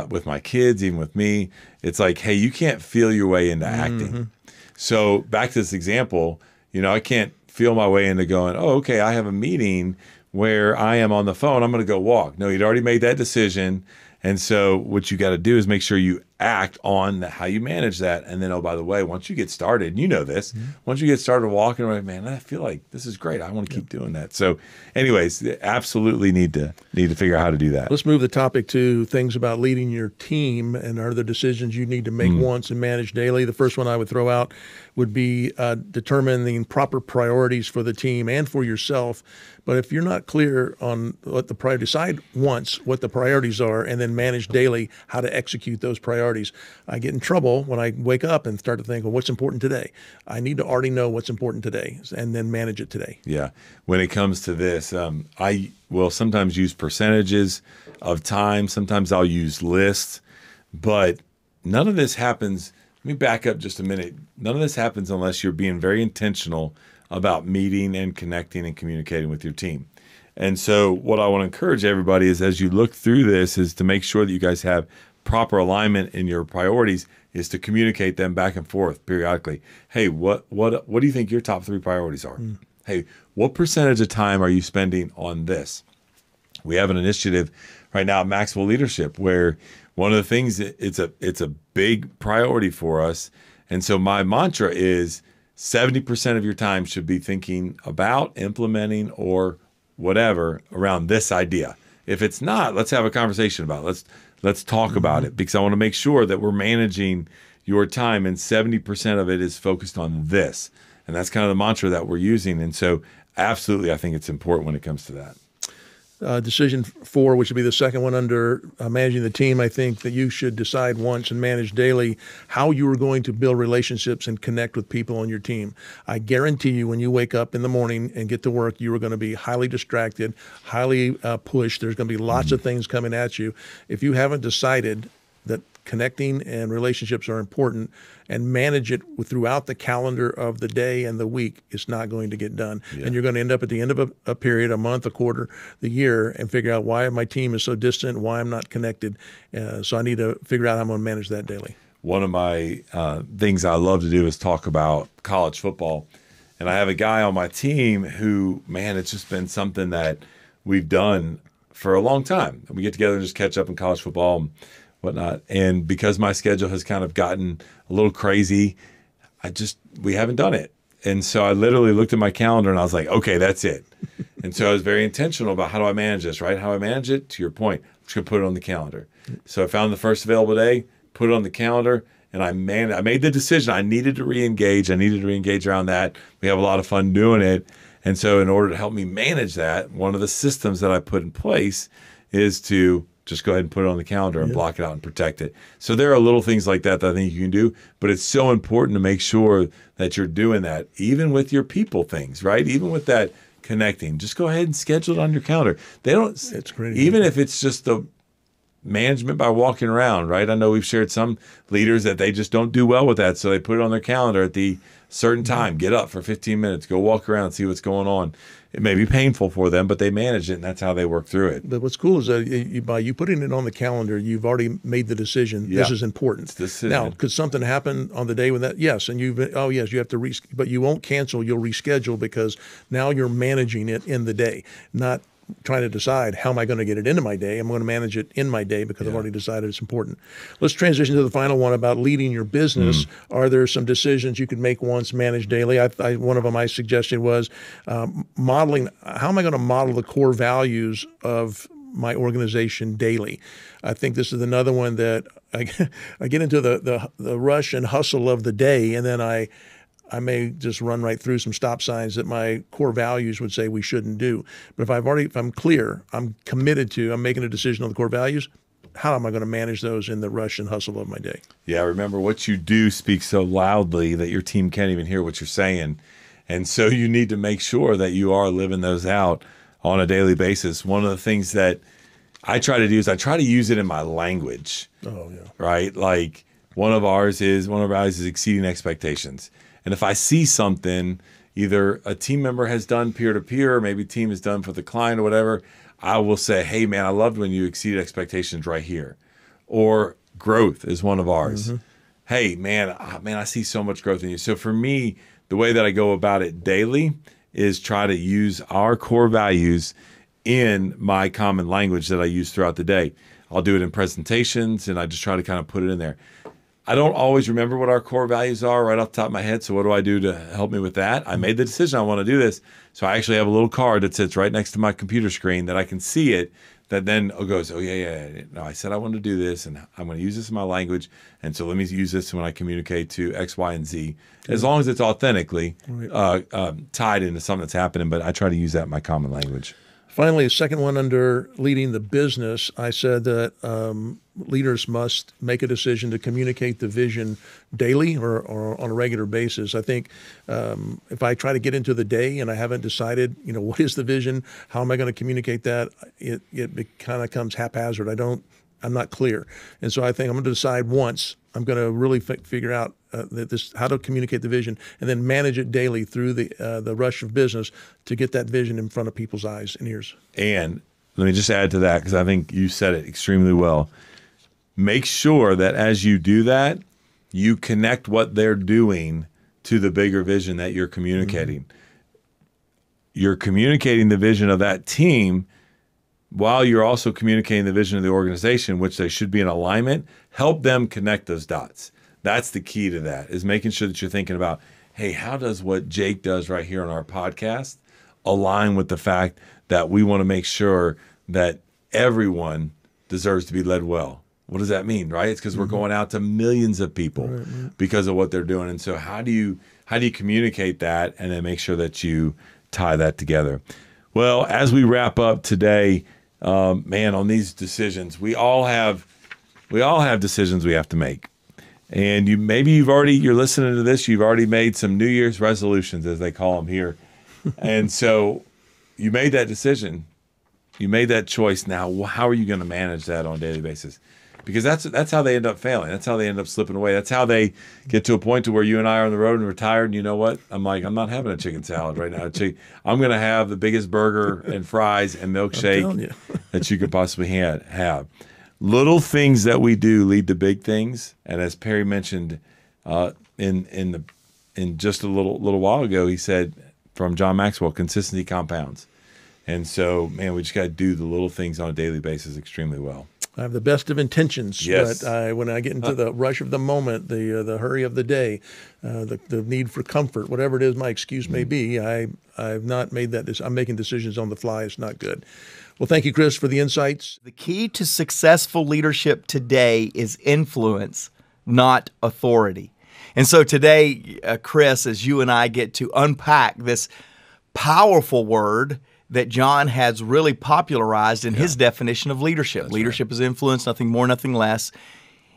with my kids, even with me. It's like, hey, you can't feel your way into acting. So back to this example, I can't feel my way into going, oh, okay, I have a meeting where I am on the phone. I'm going to go walk. No, you'd already made that decision. And so what you got to do is make sure you act on how you manage that. And then, oh, by the way, once you get started, and you know this, once you get started walking around, man, I feel like this is great. I want to keep doing that. So anyways, absolutely need to figure out how to do that. Let's move the topic to things about leading your team and are the decisions you need to make once and manage daily. The first one I would throw out would be determining proper priorities for the team and for yourself. But if you're not clear on what the priority, decide once what the priorities are and then manage daily how to execute those priorities. I get in trouble when I wake up and start to think, well, what's important today? I need to already know what's important today and then manage it today. Yeah. When it comes to this, I will sometimes use percentages of time. Sometimes I'll use lists, but none of this happens. Let me back up just a minute. None of this happens unless you're being very intentional about meeting and connecting and communicating with your team. And so what I want to encourage everybody is, as you look through this, is to make sure that you guys have proper alignment in your priorities, is to communicate them back and forth periodically. Hey, what do you think your top 3 priorities are? Hey, what percentage of time are you spending on this? We have an initiative right now at Maxwell Leadership where one of the things, it's a big priority for us. And so my mantra is 70% of your time should be thinking about implementing or whatever around this idea. If it's not, let's have a conversation about it. Let's talk about it, because I want to make sure that we're managing your time and 70% of it is focused on this. And that's kind of the mantra that we're using. And so absolutely, I think it's important when it comes to that. Decision 4, which would be the second one under managing the team, I think that you should decide once and manage daily how you are going to build relationships and connect with people on your team. I guarantee you when you wake up in the morning and get to work, you are going to be highly distracted, highly pushed. There's going to be lots of things coming at you. If you haven't decided that connecting and relationships are important and manage it throughout the calendar of the day and the week, it's not going to get done. Yeah. And you're going to end up at the end of a period, a month, a quarter, the year, and figure out why my team is so distant, why I'm not connected. So I need to figure out how I'm going to manage that daily. One of my things I love to do is talk about college football. And I have a guy on my team who, man, it's just been something that we've done for a long time. We get together and just catch up in college football and whatnot. And because my schedule has kind of gotten a little crazy, we haven't done it. And so I literally looked at my calendar and I was like, okay, that's it. And so I was very intentional about how do I manage this, right? How do I manage it? To your point, I'm just going to put it on the calendar. So I found the first available day, put it on the calendar, and I made the decision I needed to re-engage. I needed to re-engage around that. We have a lot of fun doing it. And so in order to help me manage that, one of the systems that I put in place is to just go ahead and put it on the calendar and block it out and protect it. So there are little things like that I think you can do, but it's so important to make sure that you're doing that, even with your people things, right? Even with that connecting, just go ahead and schedule it on your calendar. It's great. Even if it's just the management by walking around, right? I know we've shared some leaders that they just don't do well with that, so they put it on their calendar at the certain time, get up for 15 minutes, go walk around, see what's going on. It may be painful for them, but they manage it, and that's how they work through it. But what's cool is that by you putting it on the calendar, you've already made the decision. Yeah. This is important. Now, could something happen on the day with that? Yes, and you have to but you won't cancel. You'll reschedule because now you're managing it in the day, not trying to decide how am I going to get it into my day. I'm going to manage it in my day because I've already decided it's important. Let's transition to the final one about leading your business. Are there some decisions you could make once, manage daily? One of them I suggested was modeling. How am I going to model the core values of my organization daily? I think this is another one that I get into the rush and hustle of the day, and then I may just run right through some stop signs that my core values would say we shouldn't do. But if I'm clear, I'm committed to, I'm making a decision on the core values, how am I going to manage those in the rush and hustle of my day? Yeah, remember, what you do speaks so loudly that your team can't even hear what you're saying. And so you need to make sure that you are living those out on a daily basis. One of the things that I try to do is I try to use it in my language. Oh, yeah. Right? Like one of ours is exceeding expectations. And if I see something, either a team member has done peer-to-peer, or maybe team has done for the client or whatever, I will say, hey, man, I loved when you exceeded expectations right here. Or growth is one of ours. Hey, man, I see so much growth in you. So for me, the way that I go about it daily is try to use our core values in my common language that I use throughout the day. I'll do it in presentations, and I just try to kind of put it in there. I don't always remember what our core values are right off the top of my head. So what do I do to help me with that? I made the decision I want to do this. So I actually have a little card that sits right next to my computer screen that I can see it, that then goes, oh, yeah. No, I said I want to do this, and I'm going to use this in my language. And so let me use this when I communicate to X, Y, and Z, as long as it's authentically tied into something that's happening. But I try to use that in my common language. Finally, a second one under leading the business, I said that leaders must make a decision to communicate the vision daily or on a regular basis. I think if I try to get into the day and I haven't decided, what is the vision, how am I going to communicate that, it kind of comes haphazard. I'm not clear. And so I think I'm going to decide once. I'm going to really figure out how to communicate the vision and then manage it daily through the rush of business to get that vision in front of people's eyes and ears. And let me just add to that, because I think you said it extremely well. Make sure that as you do that, you connect what they're doing to the bigger vision that you're communicating. You're communicating the vision of that team while you're also communicating the vision of the organization, which they should be in alignment. Help them connect those dots. That's the key to that, is making sure that you're thinking about, hey, how does what Jake does right here on our podcast align with the fact that we want to make sure that everyone deserves to be led well? What does that mean, right? It's because we're going out to millions of people because of what they're doing. And so how do you communicate that and then make sure that you tie that together? Well, as we wrap up today, on these decisions, we all have decisions we have to make. And you're listening to this, you've already made some New Year's resolutions, as they call them here. And so you made that decision. You made that choice. Now, how are you going to manage that on a daily basis? Because that's how they end up failing. That's how they end up slipping away. That's how they get to a point to where you and I are on the road and retired. And you know what? I'm not having a chicken salad right now. I'm going to have the biggest burger and fries and milkshake that you could possibly have. Little things that we do lead to big things. And as Perry mentioned in just a little while ago, he said from John Maxwell, consistency compounds. And so, we just got to do the little things on a daily basis extremely well. I have the best of intentions, but when I get into the rush of the moment, the hurry of the day, the need for comfort, whatever it is my excuse may be, I've not made that. I'm making decisions on the fly. It's not good. Well, thank you, Chris, for the insights. The key to successful leadership today is influence, not authority. And so today, Chris, as you and I get to unpack this powerful word that John has really popularized in his definition of leadership. That's leadership is influence, nothing more, nothing less.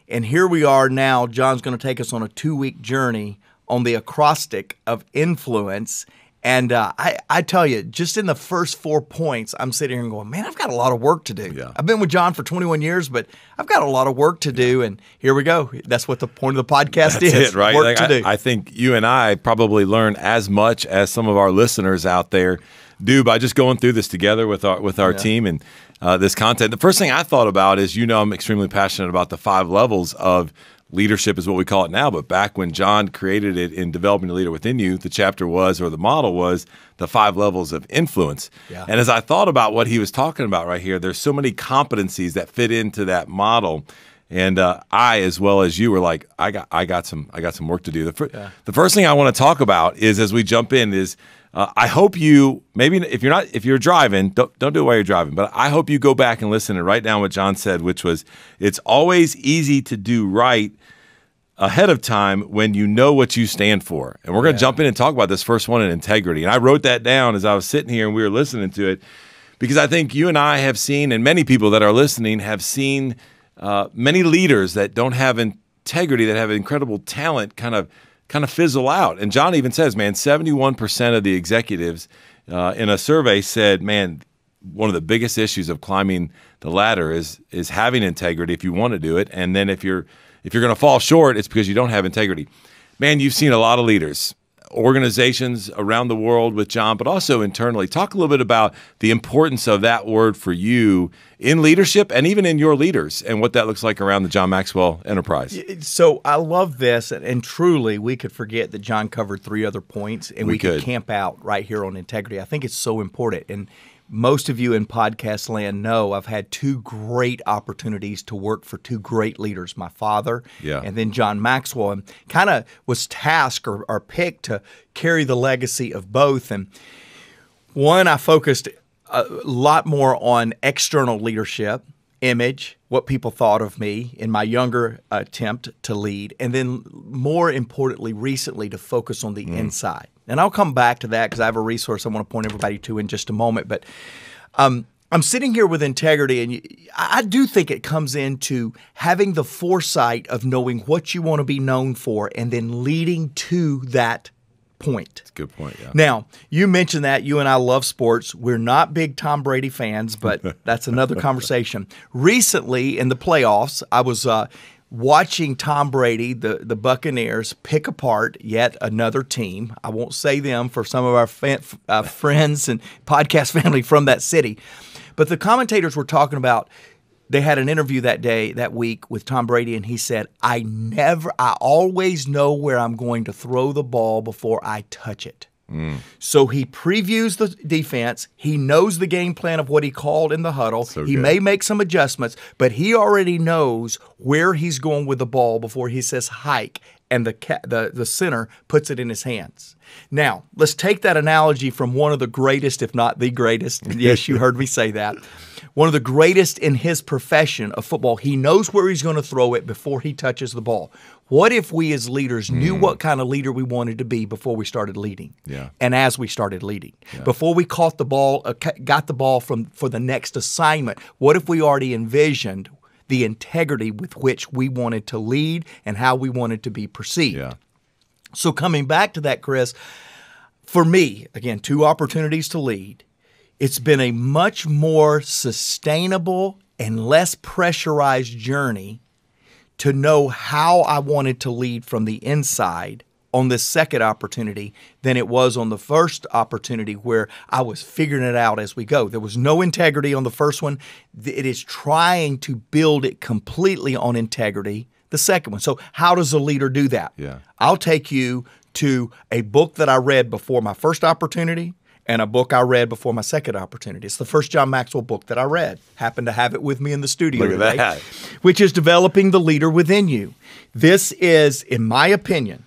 And here we are now. John's going to take us on a 2-week journey on the acrostic of influence. And I tell you, just in the first 4 points, I'm sitting here and going, man, I've got a lot of work to do. Yeah. I've been with John for 21 years, but I've got a lot of work to do. And here we go. That's what the point of the podcast is. That's it, right? Work to do. I think you and I probably learn as much as some of our listeners out there do by just going through this together with our team and this content. The first thing I thought about is, I'm extremely passionate about the 5 levels of leadership is what we call it now, but back when John created it in Developing the Leader Within You, the chapter was, or the model was, the 5 levels of influence. Yeah. And as I thought about what he was talking about right here, there's so many competencies that fit into that model. And I, as well as you, were like, I got some work to do. The first thing I want to talk about is, as we jump in, is I hope you, maybe if you're driving, don't do it while you're driving, but I hope you go back and listen and write down what John said, which was, it's always easy to do right ahead of time when you know what you stand for. And we're going to jump in and talk about this first one in integrity. And I wrote that down as I was sitting here and we were listening to it, because I think you and I have seen, and many people that are listening have seen, many leaders that don't have integrity, that have incredible talent, kind of fizzle out. And John even says, man, 71% of the executives in a survey said, man, one of the biggest issues of climbing the ladder is having integrity if you want to do it. And then if you're going to fall short, it's because you don't have integrity. Man, you've seen a lot of leaders, organizations around the world with John, but also internally. Talk a little bit about the importance of that word for you in leadership and even in your leaders, and what that looks like around the John Maxwell enterprise. So I love this, and truly we could forget that John covered 3 other points, and we could camp out right here on integrity. I think it's so important. And most of you in podcast land know I've had 2 great opportunities to work for 2 great leaders, my father and then John Maxwell, and kind of was tasked or picked to carry the legacy of both. And one, I focused a lot more on external leadership, image, what people thought of me in my younger attempt to lead, and then more importantly, recently, to focus on the inside. And I'll come back to that because I have a resource I want to point everybody to in just a moment. But I'm sitting here with integrity, and I do think it comes into having the foresight of knowing what you want to be known for and then leading to that point. That's a good point, yeah. Now, you mentioned that you and I love sports. We're not big Tom Brady fans, but that's another conversation. Recently, in the playoffs, I was watching Tom Brady, the Buccaneers, pick apart yet another team. I won't say them for some of our friends and podcast family from that city. But the commentators were talking about, they had an interview that week with Tom Brady, and he said, I always know where I'm going to throw the ball before I touch it. So he previews the defense. He knows the game plan of what he called in the huddle. He may make some adjustments, but he already knows where he's going with the ball before he says hike, and the center puts it in his hands. Now, let's take that analogy from one of the greatest, if not the greatest. Yes, you heard me say that. One of the greatest in his profession of football. He knows where he's going to throw it before he touches the ball. What if we as leaders knew what kind of leader we wanted to be before we started leading? Yeah. And as we started leading, before we caught the ball, got the ball for the next assignment, what if we already envisioned the integrity with which we wanted to lead and how we wanted to be perceived? Yeah. So coming back to that, Chris, for me, again, 2 opportunities to lead. It's been a much more sustainable and less pressurized journey to know how I wanted to lead from the inside on this second opportunity than it was on the first opportunity, where I was figuring it out as we go. There was no integrity on the first one. It is trying to build it completely on integrity, the second one. So how does a leader do that? Yeah. I'll take you to a book that I read before my first opportunity and a book I read before my second opportunity. It's the first John Maxwell book that I read. Happened to have it with me in the studio today, that. Which is Developing the Leader Within You. This is, in my opinion,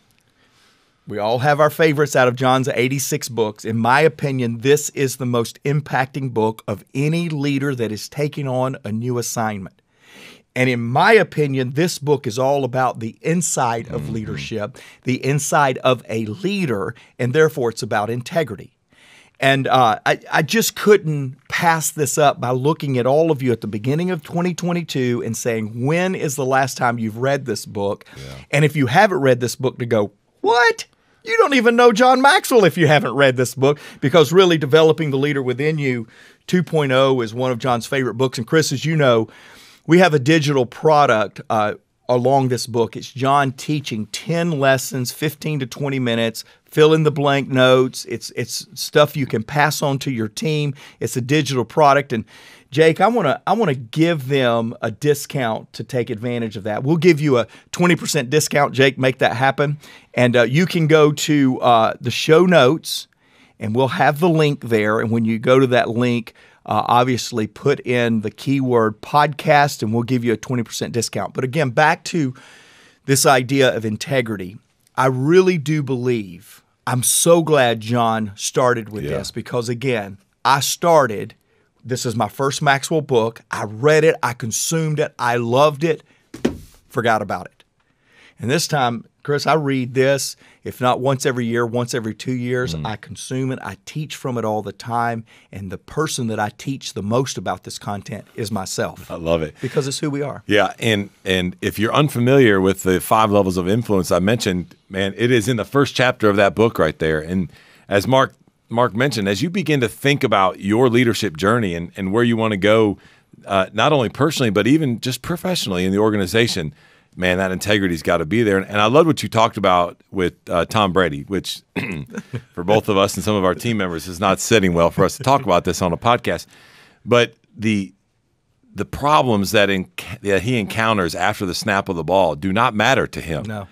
we all have our favorites out of John's 86 books. In my opinion, this is the most impacting book of any leader that is taking on a new assignment. And in my opinion, this book is all about the inside of leadership, the inside of a leader, and therefore it's about integrity. And I just couldn't pass this up by looking at all of you at the beginning of 2022 and saying, when is the last time you've read this book? Yeah. And if you haven't read this book, to go, what? You don't even know John Maxwell if you haven't read this book, because really Developing the Leader Within You 2.0 is one of John's favorite books. And Chris, as you know, we have a digital product along this book. It's John teaching 10 lessons, 15 to 20 minutes, fill in the blank notes. It's stuff you can pass on to your team. It's a digital product. And Jake, I want to give them a discount to take advantage of that. We'll give you a 20% discount. Jake, make that happen. And you can go to the show notes, and we'll have the link there. And when you go to that link, obviously put in the keyword podcast, and we'll give you a 20% discount. But again, back to this idea of integrity. I really do believe, I'm so glad John started with this, because again, this is my first Maxwell book. I read it, I consumed it, I loved it, forgot about it. And this time, Chris, I read this, if not once every year, once every 2 years. I consume it. I teach from it all the time. And the person that I teach the most about this content is myself. I love it. Because it's who we are. Yeah, and if you're unfamiliar with the 5 levels of influence I mentioned, man, it is in the first chapter of that book right there. And as Mark mentioned, as you begin to think about your leadership journey and where you want to go, not only personally, but even just professionally in the organization, man, that integrity's got to be there. And I love what you talked about with Tom Brady, which for both of us and some of our team members is not sitting well for us to talk about this on a podcast. But the problems that he encounters after the snap of the ball do not matter to him. No.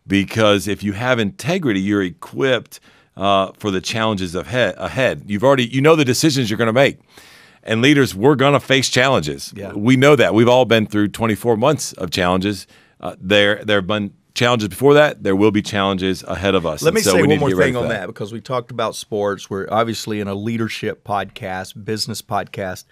Because if you have integrity, you're equipped for the challenges ahead. You know the decisions you're going to make. And leaders, we're going to face challenges. Yeah. We know that. We've all been through 24 months of challenges. There have been challenges before that. There will be challenges ahead of us. Let me so say we one need to more get ready thing for on that, because we talked about sports. We're obviously in a leadership podcast, business podcast.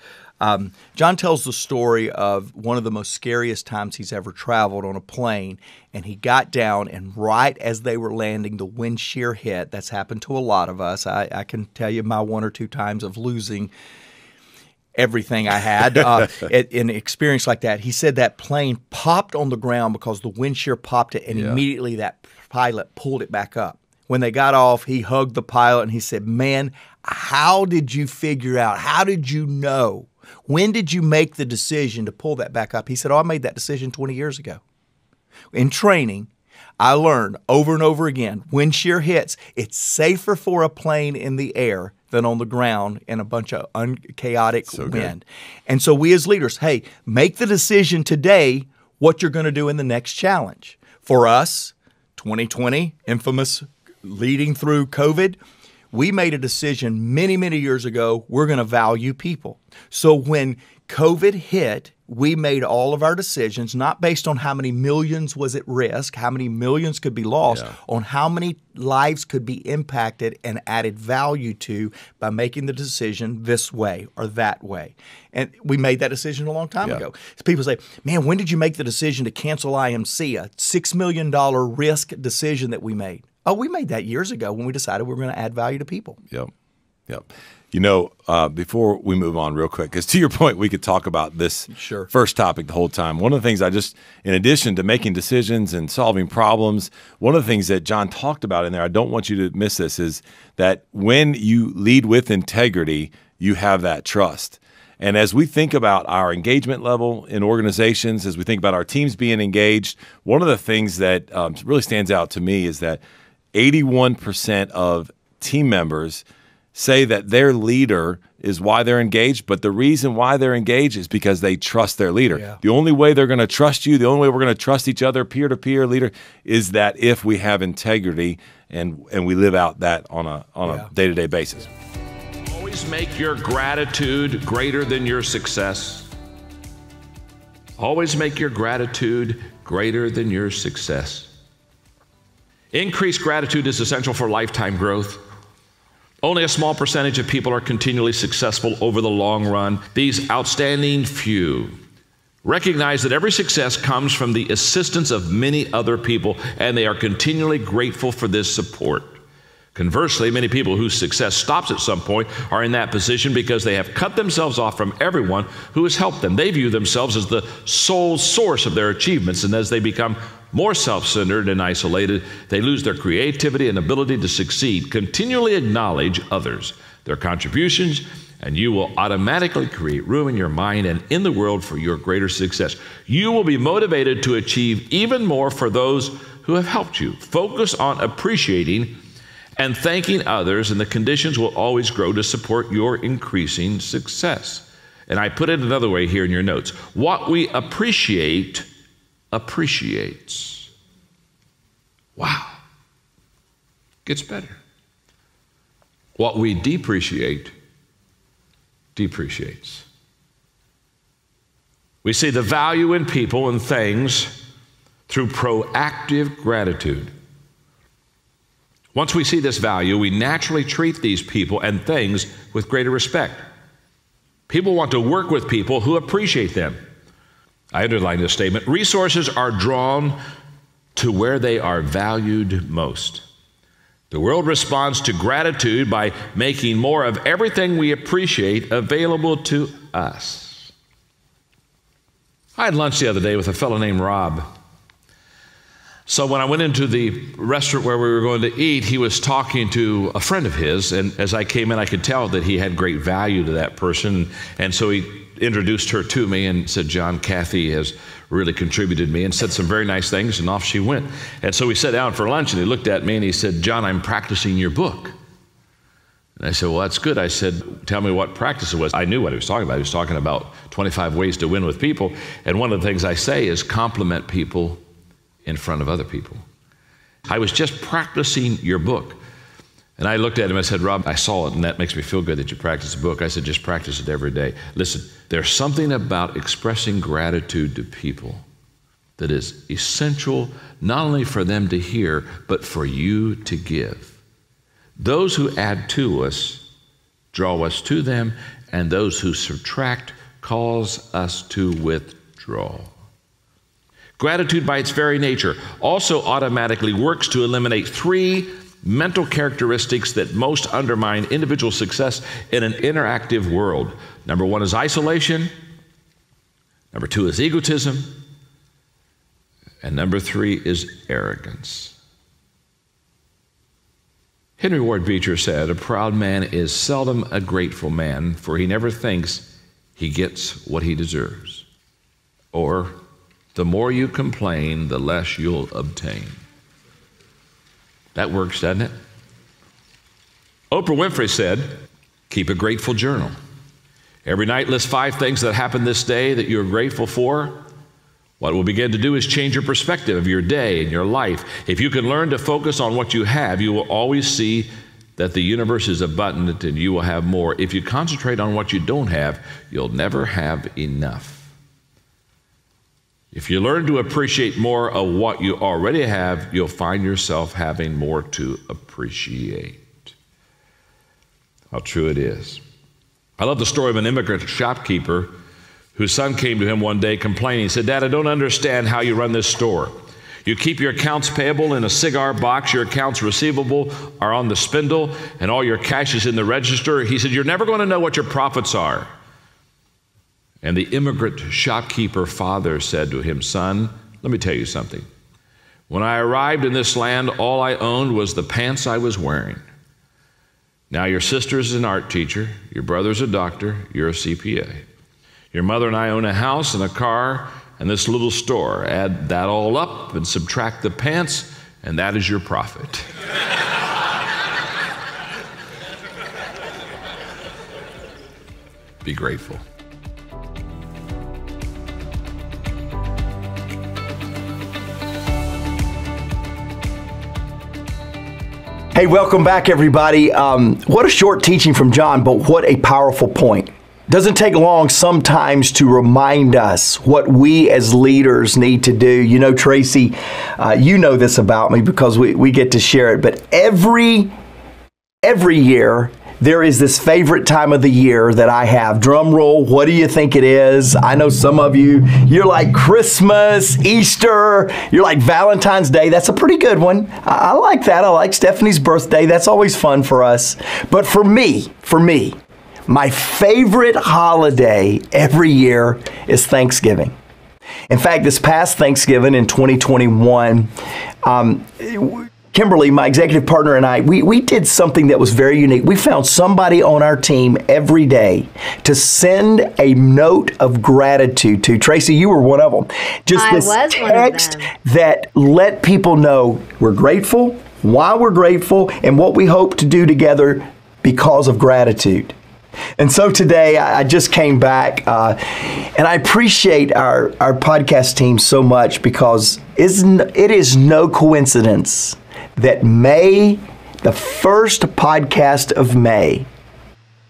John tells the story of one of the most scariest times he's ever traveled on a plane, and he got down, and right as they were landing, the wind shear hit. That's happened to a lot of us. I can tell you my 1 or 2 times of losing everything I had in an experience like that. He said that plane popped on the ground because the wind shear popped it, and immediately that pilot pulled it back up. When they got off, he hugged the pilot and he said, "Man, how did you figure out? How did you know? When did you make the decision to pull that back up?" He said, "Oh, I made that decision 20 years ago. In training, I learned over and over again, wind shear hits, it's safer for a plane in the air than on the ground in a bunch of chaotic wind." Good. And so we as leaders, hey, make the decision today what you're going to do in the next challenge. For us, 2020, infamous leading through COVID, we made a decision many, many years ago, we're going to value people. So when COVID hit, we made all of our decisions not based on how many millions was at risk, how many millions could be lost, on how many lives could be impacted and added value to by making the decision this way or that way. And we made that decision a long time ago. So people say, "Man, when did you make the decision to cancel IMC, a $6 million risk decision that we made?" Oh, we made that years ago when we decided we were going to add value to people. Yep. You know, before we move on real quick, because to your point, we could talk about this first topic the whole time. One of the things in addition to making decisions and solving problems, one of the things that John talked about in there, I don't want you to miss this, is that when you lead with integrity, you have that trust. And as we think about our engagement level in organizations, as we think about our teams being engaged, one of the things that really stands out to me is that 81% of team members say that their leader is why they're engaged, but the reason why they're engaged is because they trust their leader. Yeah. The only way they're going to trust you, the only way we're going to trust each other, peer-to-peer leader, is that if we have integrity and we live out that on a day-to-day basis. Always make your gratitude greater than your success. Always make your gratitude greater than your success. Increased gratitude is essential for lifetime growth. Only a small percentage of people are continually successful over the long run. These outstanding few recognize that every success comes from the assistance of many other people, and they are continually grateful for this support. Conversely, many people whose success stops at some point are in that position because they have cut themselves off from everyone who has helped them. They view themselves as the sole source of their achievements, and as they become more self-centered and isolated. They lose their creativity and ability to succeed. Continually acknowledge others, their contributions, and you will automatically create room in your mind and in the world for your greater success. You will be motivated to achieve even more for those who have helped you. Focus on appreciating and thanking others, and the conditions will always grow to support your increasing success. And I put it another way here in your notes. What we appreciate appreciates. Wow. Gets better. What we depreciate depreciates. We see the value in people and things through proactive gratitude. Once we see this value, we naturally treat these people and things with greater respect. People want to work with people who appreciate them. I underline this statement. Resources are drawn to where they are valued most. The world responds to gratitude by making more of everything we appreciate available to us. I had lunch the other day with a fellow named Rob. So when I went into the restaurant where we were going to eat, he was talking to a friend of his, and as I came in, I could tell that he had great value to that person, and so he introduced her to me and said, John, Kathy has really contributed to me, and said some very nice things, and off she went. And so we sat down for lunch, and he looked at me, and he said, John, I'm practicing your book. And I said, well, that's good. I said, tell me what practice it was. I knew what he was talking about. He was talking about 25 ways to win with people, and one of the things I say is compliment people in front of other people. I was just practicing your book. And I looked at him, I said, Rob, I saw it, and that makes me feel good that you practice the book. I said, just practice it every day. Listen, there's something about expressing gratitude to people that is essential, not only for them to hear, but for you to give. Those who add to us draw us to them, and those who subtract cause us to withdraw. Gratitude by its very nature also automatically works to eliminate three mental characteristics that most undermine individual success in an interactive world. Number one is isolation. Number two is egotism. And number three is arrogance. Henry Ward Beecher said, a proud man is seldom a grateful man, for he never thinks he gets what he deserves. Or, the more you complain, the less you'll obtain. That works, doesn't it? Oprah Winfrey said, keep a grateful journal. Every night list 5 things that happened this day that you're grateful for. What we'll begin to do is change your perspective of your day and your life. If you can learn to focus on what you have, you will always see that the universe is abundant and you will have more. If you concentrate on what you don't have, you'll never have enough. If you learn to appreciate more of what you already have, you'll find yourself having more to appreciate. How true it is. I love the story of an immigrant shopkeeper whose son came to him one day complaining. He said, Dad, I don't understand how you run this store. You keep your accounts payable in a cigar box, your accounts receivable are on the spindle, and all your cash is in the register. He said, you're never going to know what your profits are. And the immigrant shopkeeper father said to him, son, let me tell you something. When I arrived in this land, all I owned was the pants I was wearing. Now your sister's an art teacher, your brother's a doctor, you're a CPA. Your mother and I own a house and a car and this little store. Add that all up and subtract the pants, and that is your profit. Be grateful. Hey, welcome back, everybody. What a short teaching from John, but what a powerful point. Doesn't take long sometimes to remind us what we as leaders need to do. You know, Tracy, you know this about me because we get to share it, but every year, there is this favorite time of the year that I have. Drum roll, what do you think it is? I know some of you, you're like Christmas, Easter, you're like Valentine's Day. That's a pretty good one. I like that. I like Stephanie's birthday. That's always fun for us. But for me, my favorite holiday every year is Thanksgiving. In fact, this past Thanksgiving in 2021, Kimberly, my executive partner, and I, we did something that was very unique. We found somebody on our team every day to send a note of gratitude to. Tracy, you were one of them. Just this text that let people know we're grateful, why we're grateful, and what we hope to do together because of gratitude. And so today I just came back and I appreciate our podcast team so much because it is no coincidence that May, the first podcast of May,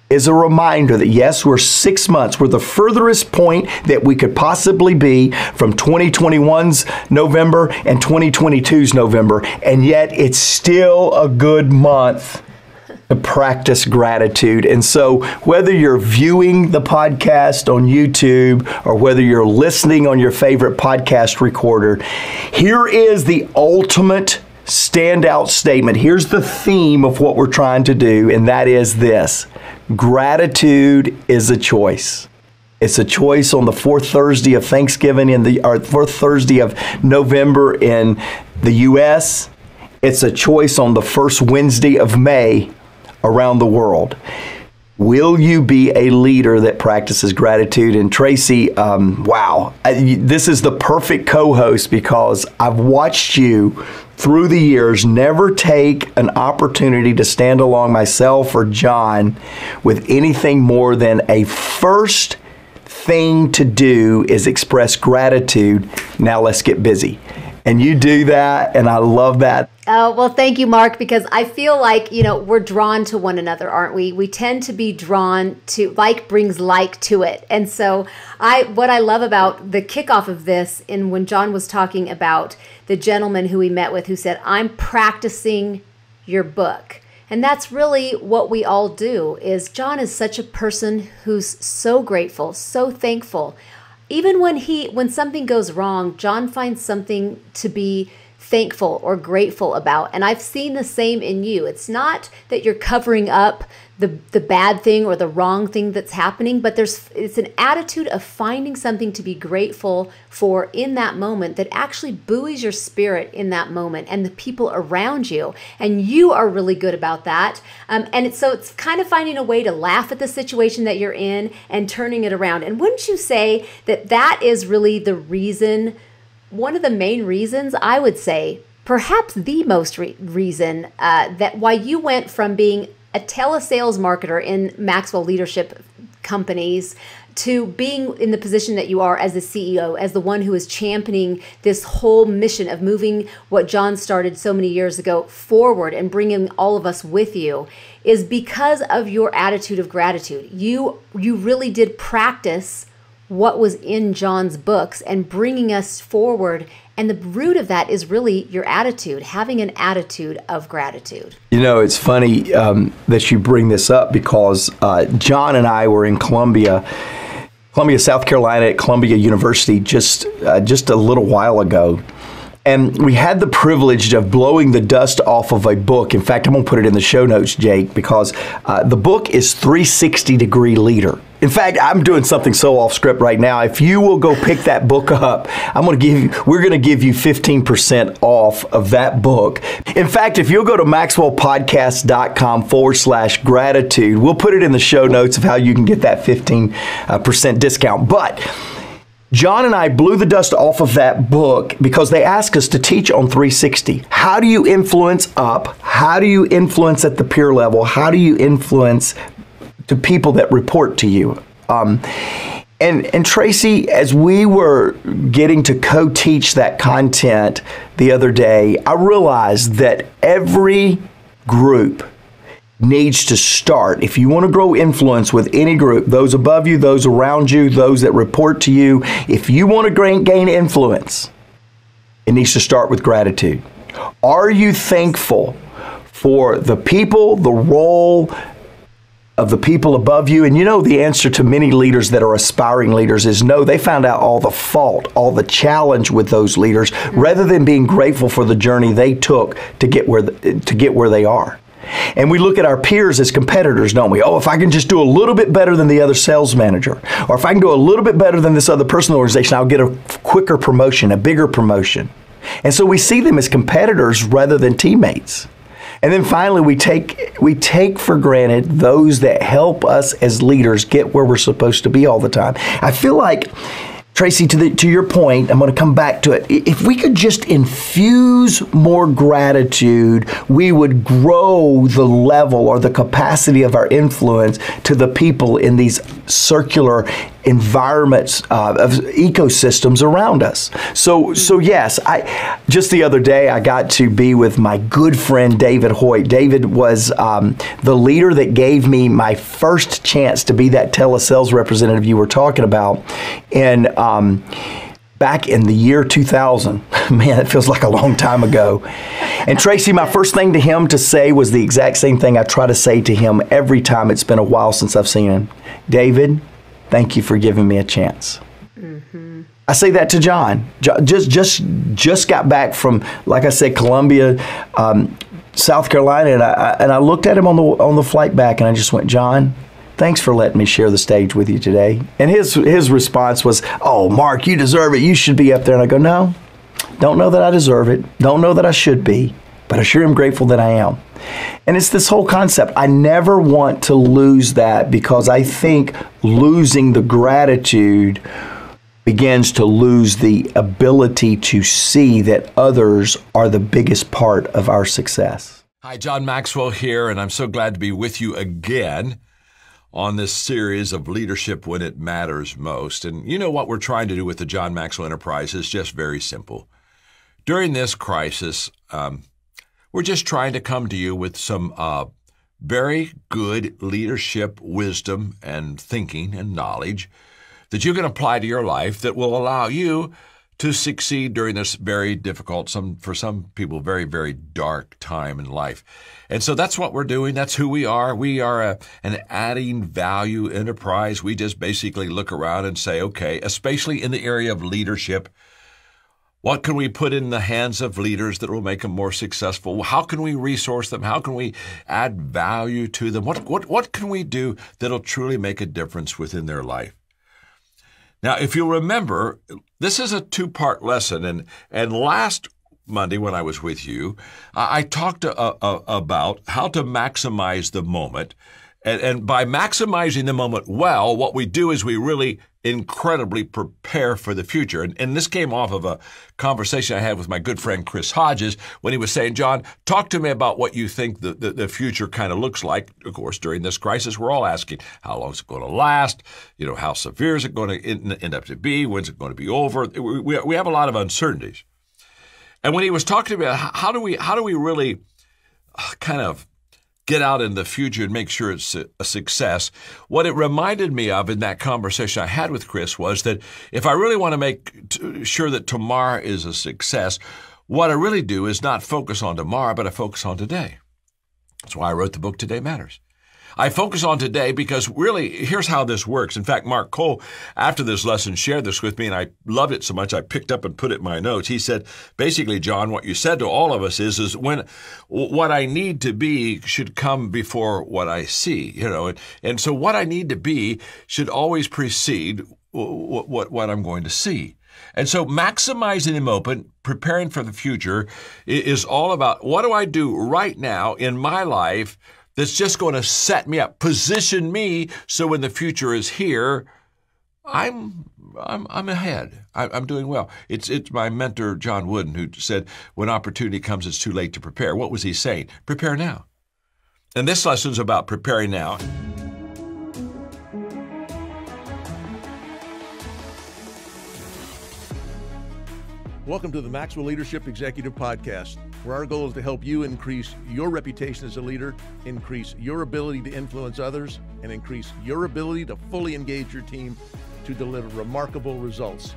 is a reminder that yes, we're 6 months. We're the furthest point that we could possibly be from 2021's November and 2022's November, and yet it's still a good month to practice gratitude. And so whether you're viewing the podcast on YouTube or whether you're listening on your favorite podcast recorder, here is the ultimate standout statement. Here's the theme of what we're trying to do, and that is this: gratitude is a choice. It's a choice on the fourth Thursday of Thanksgiving or fourth Thursday of November in the U.S. It's a choice on the first Wednesday of May around the world. Will you be a leader that practices gratitude? And Tracy, wow, this is the perfect co-host because I've watched you through the years never take an opportunity to stand along myself or John with anything more than a first thing to do is express gratitude. Now let's get busy. And you do that, and I love that. Oh, well, thank you, Mark, because I feel like, we're drawn to one another, aren't we? We tend to be drawn to, like brings like to it. And so what I love about the kickoff of this, and when John was talking about the gentleman who we met with who said, I'm practicing your book. And that's really what we all do, is John is such a person who's so grateful, so thankful. Even when something goes wrong, John finds something to be thankful or grateful about. And I've seen the same in you. It's not that you're covering up the bad thing or the wrong thing that's happening, but it's an attitude of finding something to be grateful for in that moment that actually buoys your spirit in that moment and the people around you. And you are really good about that. So it's kind of finding a way to laugh at the situation that you're in and turning it around. And wouldn't you say that is really the reason, one of the main reasons, I would say, perhaps the most reason that why you went from being a telesales marketer in Maxwell Leadership companies to being in the position that you are as the CEO, as the one who is championing this whole mission of moving what John started so many years ago forward and bringing all of us with you, is because of your attitude of gratitude. You really did practice what was in John's books and bringing us forward. And the root of that is really your attitude, having an attitude of gratitude. It's funny that you bring this up because John and I were in Columbia, South Carolina at Columbia University just a little while ago. And we had the privilege of blowing the dust off of a book. In fact, I'm going to put it in the show notes, Jake, because the book is 360-Degree Leader. In fact, I'm doing something so off script right now. If you will go pick that book up, we're going to give you 15% off of that book. In fact, if you'll go to maxwellpodcast.com/gratitude, we'll put it in the show notes of how you can get that 15% discount. But John and I blew the dust off of that book because they asked us to teach on 360. How do you influence up? How do you influence at the peer level? How do you influence to people that report to you? And Tracy, as we were getting to co-teach that content the other day, I realized that every group needs to start. If you want to grow influence with any group, those above you, those around you, those that report to you, if you want to gain influence, it needs to start with gratitude. Are you thankful for the people, the role of the people above you? And the answer to many leaders that are aspiring leaders is no. They found out all the fault, all the challenge with those leaders, rather than being grateful for the journey they took to get where they are. And we look at our peers as competitors, don't we? Oh, if I can just do a little bit better than the other sales manager, or if I can do a little bit better than this other person in the organization, I'll get a quicker promotion, a bigger promotion. And so we see them as competitors rather than teammates. And then finally, we take for granted those that help us as leaders get where we're supposed to be all the time. I feel like, Tracy, to your point, I'm going to come back to it. If we could just infuse more gratitude, we would grow the level or the capacity of our influence to the people in these circular environments of ecosystems around us. So yes, just the other day I got to be with my good friend David Hoyt. David was the leader that gave me my first chance to be that telesales representative you were talking about, and back in the year 2000. Man, it feels like a long time ago. And Tracy, my first thing to him to say was the exact same thing I try to say to him every time it's been a while since I've seen him. David, thank you for giving me a chance. Mm-hmm. I say that to John. Just got back from, like I said, Columbia, South Carolina, and I looked at him on the flight back, and I just went, John, thanks for letting me share the stage with you today. And his response was, oh, Mark, you deserve it. You should be up there. And I go, no, don't know that I deserve it. Don't know that I should be, but I sure am grateful that I am. And it's this whole concept. I never want to lose that, because I think losing the gratitude begins to lose the ability to see that others are the biggest part of our success. Hi, John Maxwell here, and I'm so glad to be with you again on this series of leadership when it matters most. And you know what we're trying to do with the John Maxwell Enterprise is just very simple. During this crisis, we're just trying to come to you with some very good leadership wisdom and thinking and knowledge that you can apply to your life that will allow you to succeed during this very difficult, for some people, very, very dark time in life. And so that's what we're doing. That's who we are. We are an adding value enterprise. We just basically look around and say, okay, especially in the area of leadership, what can we put in the hands of leaders that will make them more successful? How can we resource them? How can we add value to them? What can we do that'll truly make a difference within their life? Now, if you'll remember, this is a two-part lesson, and last Monday when I was with you, I talked about how to maximize the moment. And by maximizing the moment well, what we do is we really incredibly prepare for the future. And this came off of a conversation I had with my good friend Chris Hodges when he was saying, John, talk to me about what you think the future kind of looks like. Of course, during this crisis, we're all asking, how long is it going to last? You know, how severe is it going to end up to be? When's it going to be over? We have a lot of uncertainties. And when he was talking about how do we really kind of get out in the future and make sure it's a success, what it reminded me of in that conversation I had with Chris was that if I really want to make sure that tomorrow is a success, what I really do is not focus on tomorrow, but I focus on today. That's why I wrote the book, Today Matters. I focus on today because really, here's how this works. In fact, Mark Cole, after this lesson, shared this with me, and I loved it so much I picked up and put it in my notes. He said, basically, John, what you said to all of us is when what I need to be should come before what I see, you know, and so what I need to be should always precede what I'm going to see. And so maximizing the moment, preparing for the future, is all about what do I do right now in my life that's just going to set me up, position me so when the future is here, I'm ahead. I'm doing well. It's my mentor, John Wooden, who said, when opportunity comes, it's too late to prepare. What was he saying? Prepare now. And this lesson's about preparing now. Welcome to the Maxwell Leadership Executive Podcast, where our goal is to help you increase your reputation as a leader, increase your ability to influence others, and increase your ability to fully engage your team to deliver remarkable results.